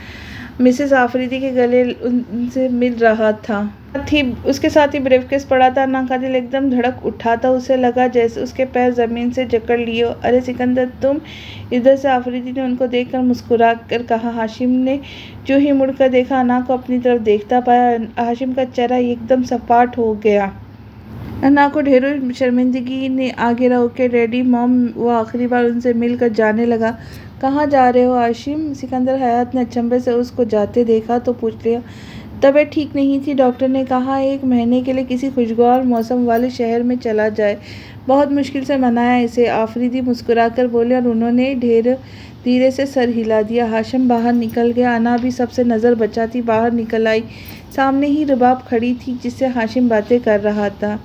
مسز آفریدی کے گلے ان سے مل رہا تھا۔ اس کے ساتھ ہی بریف کیس پڑا تھا۔ انا کا دل ایک دم دھڑک اٹھا تھا۔ اسے لگا جیسے اس کے پیر زمین سے جکڑ لیے ہو۔ ارے سکندر تم ادھر سے؟ آفریدی نے ان کو دیکھ کر مسکرا کر کہا۔ ہاشم نے جو ہی مڑ کر دیکھا انا کو اپنی طرف دیکھتا پایا۔ ہاشم کا چہرہ ایک دم سپاٹ ہو گیا۔ انا کو ڈھیروں شرمندگی نے آ گھیرا۔ اوکے ڈیڈی موم، وہ آخری بار ان سے مل کر جانے لگا۔ کہاں جا رہے ہو ہاشم؟ سکندر حیات نے اچنبھے سے اس کو جاتے دیکھا تو پوچھ لیا۔ طبیعت ٹھیک نہیں تھی، ڈاکٹر نے کہا 1 مہینے کے لیے کسی خوشگوار موسم والے شہر میں چلا جائے۔ بہت مشکل سے منایا اسے، آفریدی مسکرا کر بولے اور انہوں نے دھیرے سے سر ہلا دیا۔ ہاشم باہر نکل گیا۔ انا بھی سب سے نظر بچاتی باہر نکل آئی۔ سامنے ہی رباب کھڑی تھی جس سے ہاشم باتیں کر رہا تھا۔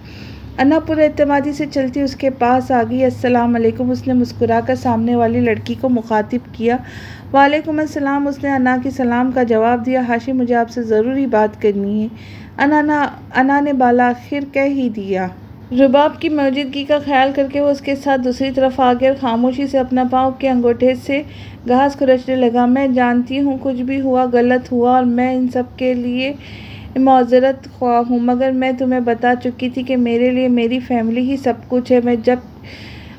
انا پر اعتمادی سے چلتی اس کے پاس آ گئی۔ السلام علیکم، اس نے مسکرا کر سامنے والی لڑکی کو مخاطب کیا۔ وعلیکم السلام، اس نے انا کی سلام کا جواب دیا۔ ہاشم مجھے آپ سے ضروری بات کرنی ہے، انا نے بالآخر کہہ ہی دیا۔ رباب کی موجودگی کا خیال کر کے وہ اس کے ساتھ دوسری طرف آ گیا اور خاموشی سے اپنا پاؤں کے انگوٹھے سے گھاس کھرچنے لگا۔ میں جانتی ہوں کچھ بھی ہوا غلط ہوا اور میں ان سب کے لیے معذرت خواہ ہوں، مگر میں تمہیں بتا چکی تھی کہ میرے لیے میری فیملی ہی سب کچھ ہے۔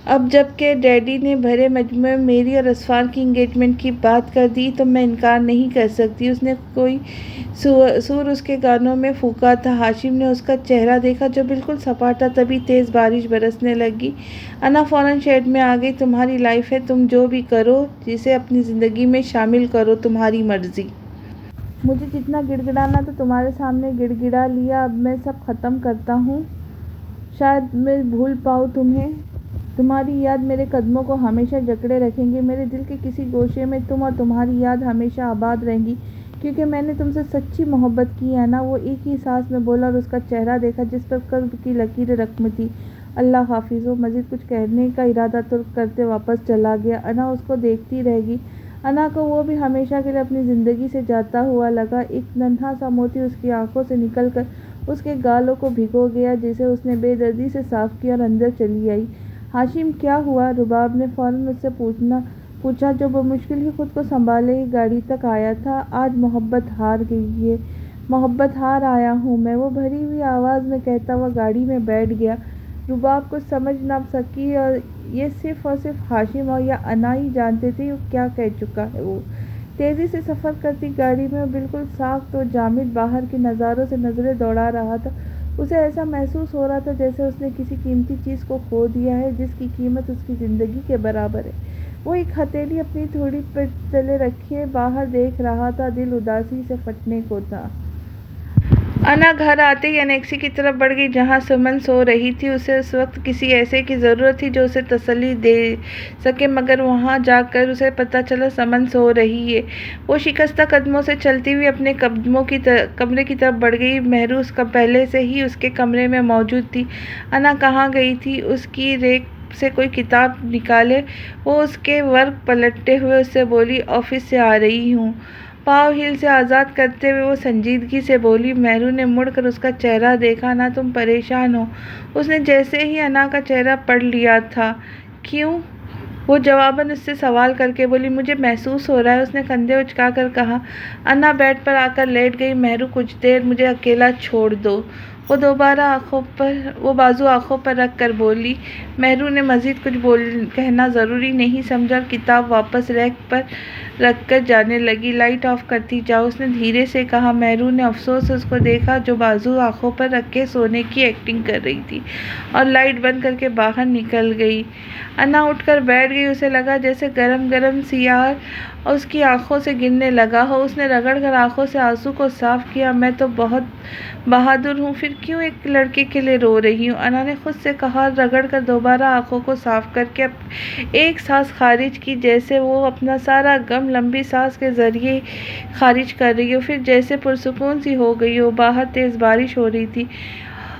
اب جب کہ ڈیڈی نے بھرے مجمع میں میری اور اسفار کی انگیجمنٹ کی بات کر دی تو میں انکار نہیں کر سکتی۔ اس نے کوئی سور اس کے کانوں میں پھونکا تھا۔ ہاشم نے اس کا چہرہ دیکھا جو بالکل صفا تھا، تبھی تیز بارش برسنے لگی۔ انا فوراً شیڈ میں آ گئی۔ تمہاری لائف ہے، تم جو بھی کرو، جسے اپنی زندگی میں شامل کرو، تمہاری مرضی۔ مجھے جتنا گڑ گڑانا تھا تمہارے سامنے گڑ گڑا لیا، اب میں سب ختم کرتا ہوں۔ شاید میں بھول پاؤں تمہیں، تمہاری یاد میرے قدموں کو ہمیشہ جکڑے رکھے گی۔ میرے دل کے کسی گوشے میں تم اور تمہاری یاد ہمیشہ آباد رہیں گی، کیونکہ میں نے تم سے سچی محبت کی ہے نا۔ وہ ایک ہی سانس میں بولا اور اس کا چہرہ دیکھا جس پر قلب کی لکیریں رقم تھیں۔ اللہ حافظ۔ وہ مزید کچھ کہنے کا ارادہ ترک کرتے واپس چلا گیا۔ انا اس کو دیکھتی رہ گئی۔ انا کو وہ بھی ہمیشہ کے لیے اپنی زندگی سے جاتا ہوا لگا۔ ایک ننھا سا موتی اس کی آنکھوں سے نکل کر اس کے گالوں کو بھگو گیا، جسے اس نے بے دردی سے صاف کیا اور اندر چلی آئی۔ ہاشم کیا ہوا؟ رباب نے فوراً اس سے پوچھا، جو بمشکل ہی خود کو سنبھالے ہی گاڑی تک آیا تھا۔ آج محبت ہار گئی ہے، محبت ہار آیا ہوں میں، وہ بھری ہوئی آواز میں کہتا ہوا گاڑی میں بیٹھ گیا۔ رباب کچھ سمجھ نہ سکی اور یہ صرف ہاشم اور یا انا ہی جانتے تھے وہ کیا کہہ چکا ہے۔ وہ تیزی سے سفر کرتی گاڑی میں بالکل ساکت و جامد باہر کے نظاروں سے نظریں دوڑا رہا تھا۔ اسے ایسا محسوس ہو رہا تھا جیسے اس نے کسی قیمتی چیز کو کھو دیا ہے جس کی قیمت اس کی زندگی کے برابر ہے۔ وہ ایک ہتھیلی اپنی تھوڑی پیٹھ تلے رکھے باہر دیکھ رہا تھا، دل اداسی سے پھٹنے کو تھا۔ انا گھر آتے ہی انیکسی کی طرف بڑھ گئی جہاں سمن سو رہی تھی۔ اسے اس وقت کسی ایسے کی ضرورت تھی جو اسے تسلی دے سکے، مگر وہاں جا کر اسے پتہ چلا سمن سو رہی ہے۔ وہ شکستہ قدموں سے چلتی ہوئی اپنے کمرے کی طرف بڑھ گئی۔ مہروز پہلے سے ہی اس کے کمرے میں موجود تھی۔ انا کہاں گئی تھی؟ اس کی ریک سے کوئی کتاب نکالے وہ اس کے ورق پلٹتے ہوئے اس سے بولی، آفس سے آ رہی ہوں۔ پاؤں ہیل سے آزاد کرتے ہوئے وہ سنجیدگی سے بولی۔ مہرو نے مڑ کر اس کا چہرہ دیکھا۔ انا تم پریشان ہو؟ اس نے جیسے ہی انا کا چہرہ پڑھ لیا تھا۔ کیوں؟ وہ جواباً اس سے سوال کر کے بولی، مجھے محسوس ہو رہا ہے۔ اس نے کندھے اچکا کر کہا۔ انا بیڈ پر آ کر لیٹ گئی۔ مہرو کچھ دیر مجھے اکیلا چھوڑ دو، وہ بازو آنکھوں پر رکھ کر بولی۔ مہرو نے مزید کچھ کہنا ضروری نہیں سمجھا اور کتاب واپس ریک پر رکھ کر جانے لگی۔ لائٹ آف کرتی جاؤ، اس نے دھیرے سے کہا۔ مہرو نے افسوس سے اس کو دیکھا جو بازو آنکھوں پر رکھ کے سونے کی ایکٹنگ کر رہی تھی، اور لائٹ بند کر کے باہر نکل گئی۔ انا اٹھ کر بیٹھ گئی۔ اسے لگا جیسے گرم گرم سیاہ اس کی آنکھوں سے گرنے لگا ہو۔ اس نے رگڑ کر آنکھوں سے آنسو کو صاف کیا۔ میں تو بہت بہادر ہوں، پھر کیوں ایک لڑکے کے لیے رو رہی ہوں؟ انا نے خود سے کہا اور رگڑ کر دوبارہ آنکھوں کو صاف کر کے ایک سانس خارج کی، جیسے وہ اپنا سارا غم لمبی سانس کے ذریعے خارج کر رہی ہو۔ پھر جیسے پرسکون سی ہو گئی ہو۔ باہر تیز بارش ہو رہی تھی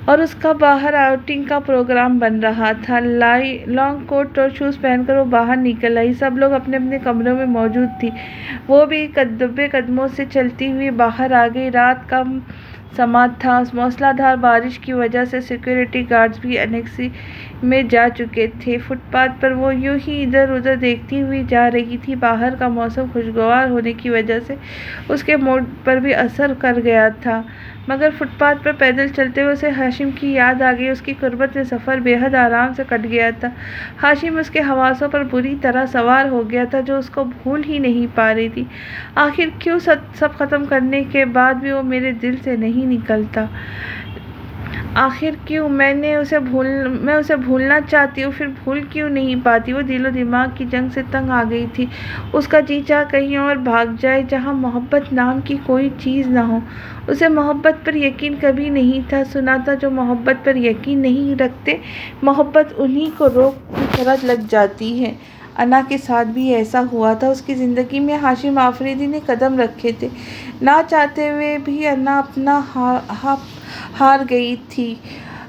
اور اس کا باہر آؤٹنگ کا پروگرام بن رہا تھا۔ لانگ کوٹ اور شوز پہن کر وہ باہر نکل آئی۔ سب لوگ اپنے اپنے کمروں میں موجود تھے۔ وہ بھی دبے قدموں سے چلتی ہوئی باہر آ گئی۔ رات کا سماعت تھا۔ موسلا دھار بارش کی وجہ سے سیکورٹی گارڈز بھی انیکسی میں جا چکے تھے۔ فٹ پاتھ پر وہ یوں ہی ادھر ادھر دیکھتی ہوئی جا رہی تھی۔ باہر کا موسم خوشگوار ہونے کی وجہ سے اس کے موڈ پر بھی اثر کر گیا تھا، مگر فٹ پاتھ پر پیدل چلتے ہوئے اسے ہاشم کی یاد آ گئی۔ اس کی قربت میں سفر بے حد آرام سے کٹ گیا تھا۔ ہاشم اس کے حواسوں پر بری طرح سوار ہو گیا تھا، جو اس کو بھول ہی نہیں پا رہی تھی۔ آخر کیوں سب ختم کرنے کے بعد بھی وہ میرے دل سے نہیں نکلتا؟ آخر کیوں؟ میں اسے بھولنا چاہتی ہوں، پھر بھول کیوں نہیں پاتی؟ وہ دل و دماغ کی جنگ سے تنگ آ گئی تھی۔ اس کا جی چاہا کہیں اور بھاگ جائے جہاں محبت نام کی کوئی چیز نہ ہو۔ اسے محبت پر یقین کبھی نہیں تھا۔ سنا تھا جو محبت پر یقین نہیں رکھتے، محبت انہی کو روگ کی طرح لگ جاتی ہے۔ انا کے ساتھ بھی ایسا ہوا تھا۔ اس کی زندگی میں ہاشم آفریدی نے قدم رکھے تھے۔ نہ چاہتے ہوئے بھی انا اپنا ہار گئی تھی،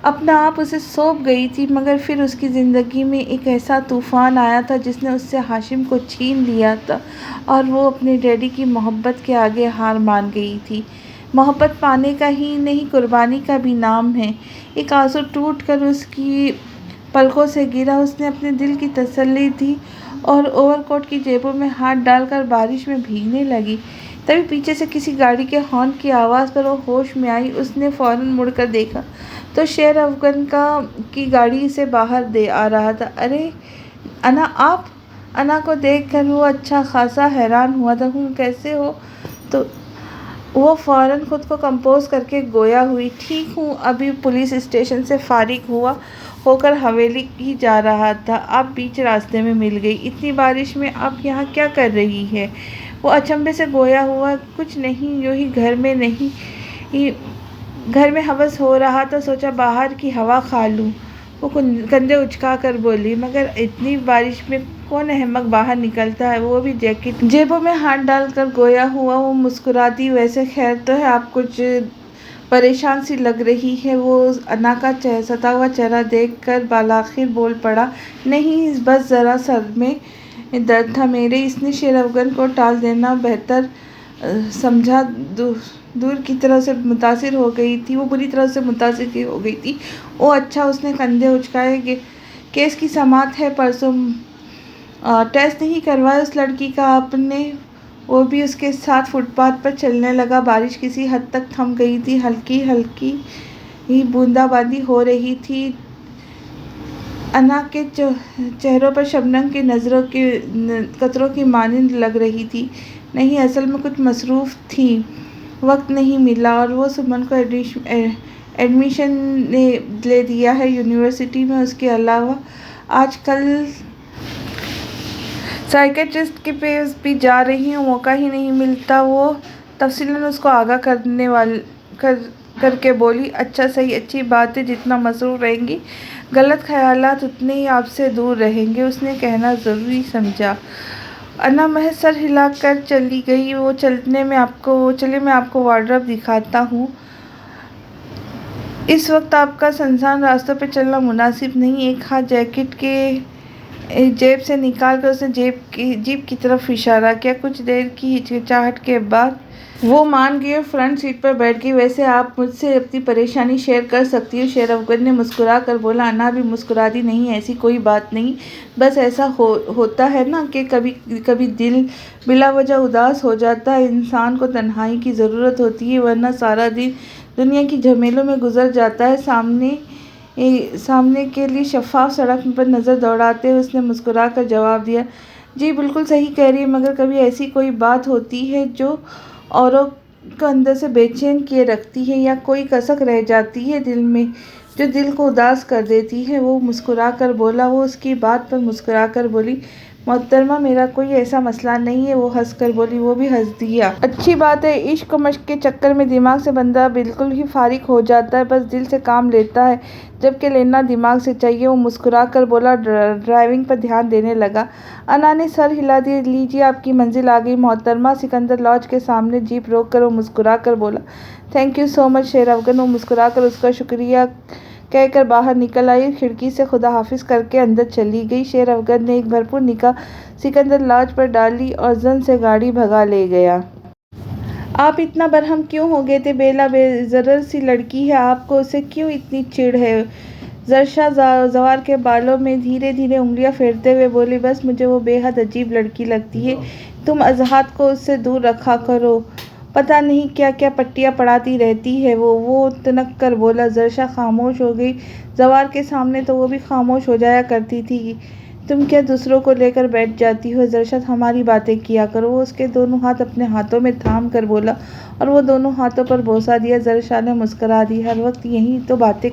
اپنا آپ اسے سونپ گئی تھی، مگر پھر اس کی زندگی میں ایک ایسا طوفان آیا تھا جس نے اس سے ہاشم کو چھین لیا تھا، اور وہ اپنے ڈیڈی کی محبت کے آگے ہار مان گئی تھی۔ محبت پانے کا ہی نہیں قربانی کا بھی نام ہے۔ ایک آنسو ٹوٹ کر اس کی پلکوں سے گرا۔ اس نے اپنے دل کی تسلی دی اور اوور کوٹ کی جیبوں میں ہاتھ ڈال کر بارش میں بھیگنے لگی۔ تبھی پیچھے سے کسی گاڑی کے ہارن کی آواز پر وہ ہوش میں آئی۔ اس نے فوراً مڑ کر دیکھا تو شیر افغن کی گاڑی سے باہر دے آ رہا تھا۔ ارے انا آپ! انا کو دیکھ کر وہ اچھا خاصا حیران ہوا تھا۔ کیسے ہو؟ تو وہ فوراً خود کو کمپوز کر کے گویا ہوئی، ٹھیک ہوں، ابھی پولیس اسٹیشن سے فارغ ہو کر حویلی ہی جا رہا تھا، آپ بیچ راستے میں مل گئی۔ اتنی بارش میں آپ یہاں کیا کر رہی ہیں؟ وہ اچنبھے سے گویا ہوا، کچھ نہیں، یوں ہی گھر میں حبس ہو رہا تھا، سوچا باہر کی ہوا کھا لوں۔ وہ کندھے اچکا کر بولی، مگر اتنی بارش میں کون احمق باہر نکلتا ہے، وہ بھی جیکٹ جیبوں میں ہاتھ ڈال کر گویا ہوا۔ وہ مسکراتی، ویسے خیر تو ہے، آپ کچھ پریشان سی لگ رہی ہیں۔ وہ انا کا ستا ہوا چہرہ دیکھ کر بالآخر بول پڑا، نہیں، بس ذرا سر میں درد تھا میرے۔ اس نے شیر افغن کو ٹال دینا بہتر سمجھا، دور کی طرح سے متاثر ہو گئی تھی، وہ بری طرح سے متاثر ہو گئی تھی۔ اوہ اچھا، اس نے کندھے اچکائے، کیس کی سماعت ہے پرسوں، ٹیسٹ نہیں کروایا اس لڑکی کا آپ نے؟ وہ بھی اس کے ساتھ فٹ پاتھ پر چلنے لگا۔ بارش کسی حد تک تھم گئی تھی، ہلکی ہلکی بوندا باندی ہو رہی تھی۔ انا کے چہروں پر شبنم کی قطروں کی مانند لگ رہی تھی۔ نہیں، اصل میں کچھ مصروف تھیں، وقت نہیں ملا، اور وہ سمن کو ایڈمیشن لے دیا ہے یونیورسٹی میں۔ اس کے علاوہ آج کل سائیکیٹرسٹ کے پاس بھی جا رہی ہوں، موقع ہی نہیں ملتا۔ وہ تفصیلاً اس کو آگاہ کر کے بولی، اچھا، صحیح، اچھی بات ہے، جتنا مصروف رہیں گی غلط خیالات اتنے ہی آپ سے دور رہیں گے، اس نے کہنا ضروری سمجھا۔ انا محض سر ہلا کر چلی گئی۔ چلے میں آپ کو وارڈروب دکھاتا ہوں۔ اس وقت آپ کا سنسان راستوں پہ چلنا مناسب نہیں۔ ایک ہاتھ جیکٹ کے جیب سے نکال کر اس نے جیپ کی طرف اشارہ کیا۔ کچھ دیر کی ہچکچاہٹ کے بعد وہ مان گئی اور فرنٹ سیٹ پر بیٹھ گئی۔ ویسے آپ مجھ سے اپنی پریشانی شیئر کر سکتی ہو، شیر افغن نے مسکرا کر بولا۔ انا بھی مسکرا دی، نہیں، ایسی کوئی بات نہیں، بس ایسا ہوتا ہے نا کہ کبھی کبھی دل بلا وجہ اداس ہو جاتا ہے، انسان کو تنہائی کی ضرورت ہوتی ہے، ورنہ سارا دن دنیا کی جھمیلوں میں گزر جاتا ہے۔ سامنے کے لیے شفاف سڑک پر نظر دوڑاتے ہوئے اس نے مسکرا کر جواب دیا، جی بالکل صحیح کہہ رہی ہیں، مگر کبھی ایسی کوئی بات ہوتی ہے جو اوروں کو اندر سے بے چین کیے رکھتی ہے، یا کوئی کسک رہ جاتی ہے دل میں جو دل کو اداس کر دیتی ہے۔ وہ مسکرا کر بولا۔ وہ اس کی بات پر مسکرا کر بولی، محترمہ، میرا کوئی ایسا مسئلہ نہیں ہے۔ وہ ہنس کر بولی۔ وہ بھی ہنس دیا۔ اچھی بات ہے، عشق و مشق کے چکر میں دماغ سے بندہ بالکل ہی فارغ ہو جاتا ہے، بس دل سے کام لیتا ہے جبکہ لینا دماغ سے چاہیے۔ وہ مسکرا کر بولا، ڈرائیونگ پر دھیان دینے لگا۔ انا نے سر ہلا دیا، لیجیے، آپ کی منزل آ گئی محترمہ۔ سکندر لاج کے سامنے جیپ روک کر وہ مسکرا کر بولا، تھینک یو سو مچ شیر افغن۔ وہ مسکرا کر اس کا شکریہ کہہ کر باہر نکل آئی اور کھڑکی سے خدا حافظ کر کے اندر چلی گئی۔ شیر افغن نے ایک بھرپور نگاہ سکندر لاج پر ڈالی اور زن سے گاڑی بھگا لے گیا۔ آپ اتنا برہم کیوں ہو گئے تھے؟ بیلا بے ضرر سی لڑکی ہے، آپ کو اس سے کیوں اتنی چڑ ہے؟ زرشا زوار کے بالوں میں دھیرے دھیرے انگلیاں پھیرتے ہوئے بولی، بس مجھے وہ بے حد عجیب لڑکی لگتی ہے، تم اضحیٰ کو اس سے دور رکھا کرو، پتہ نہیں کیا کیا پٹیاں پڑھاتی رہتی ہے وہ تنک کر بولا۔ زرشا خاموش ہو گئی۔ زوار کے سامنے تو وہ بھی خاموش ہو جایا کرتی تھی، تم کیا دوسروں کو لے کر بیٹھ جاتی ہو؟ زرشا، ہماری باتیں کیا کرو۔ وہ اس کے دونوں ہاتھ اپنے ہاتھوں میں تھام کر بولا اور وہ دونوں ہاتھوں پر بوسہ دیا۔ زرشا نے مسکرا دی، ہر وقت یہی تو باتیں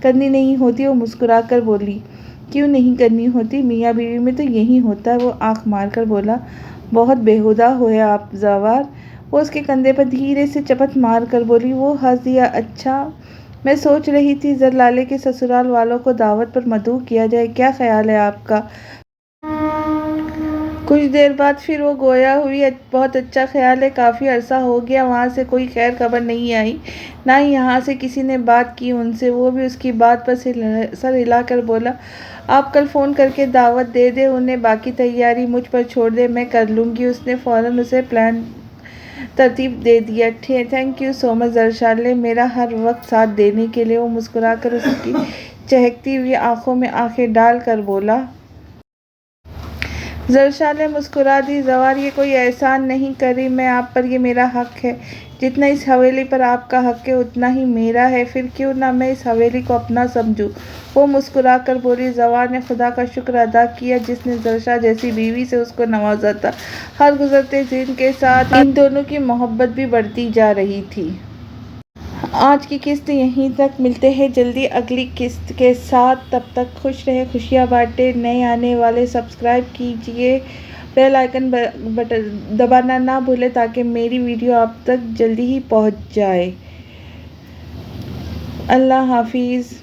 کرنی نہیں ہوتی؟ وہ مسکرا کر بولی، کیوں نہیں کرنی ہوتی؟ میاں بیوی میں تو یہی ہوتا ہے۔ وہ آنکھ مار کر بولا، بہت بیہودہ ہوئے آپ زوار۔ وہ اس کے کندھے پر دھیرے سے چپت مار کر بولی۔ وہ ہنس دیا، اچھا، میں سوچ رہی تھی زر لالے کے سسرال والوں کو دعوت پر مدعو کیا جائے، کیا خیال ہے آپ کا؟ کچھ دیر بعد پھر وہ گویا ہوئی، بہت اچھا خیال ہے، کافی عرصہ ہو گیا وہاں سے کوئی خیر خبر نہیں آئی، نہ ہی یہاں سے کسی نے بات کی ان سے۔ وہ بھی اس کی بات پر سر ہلا کر بولا، آپ کل فون کر کے دعوت دے دیں انہیں، باقی تیاری مجھ پر چھوڑ دیں، میں کر لوں گی۔ اس نے فوراً اسے ترتیب دے دیا۔ تھینک یو سو مچ زرشالے، میرا ہر وقت ساتھ دینے کے لیے۔ وہ مسکرا کر اس کی چہکتی ہوئی آنکھوں میں آنکھیں ڈال کر بولا۔ زرشالے مسکرا دی۔ زوار یہ کوئی احسان نہیں کر رہی میں آپ پر، یہ میرا حق ہے۔ جتنا اس حویلی پر آپ کا حق ہے اتنا ہی میرا ہے، پھر کیوں نہ میں اس حویلی کو اپنا سمجھوں۔ وہ مسکرا کر بولی۔ زوار نے خدا کا شکر ادا کیا جس نے زرشا جیسی بیوی سے اس کو نوازا تھا۔ ہر گزرتے دن کے ساتھ ان دونوں کی محبت بھی بڑھتی جا رہی تھی۔ آج کی قسط یہیں تک، ملتے ہیں جلدی اگلی قسط کے ساتھ۔ تب تک خوش رہیں، خوشیاں بانٹیں۔ نئے آنے والے سبسکرائب کیجئے، بیل آئیکن دبانا نہ بھولیں تاکہ میری ویڈیو آپ تک جلدی ہی پہنچ جائے۔ اللہ حافظ۔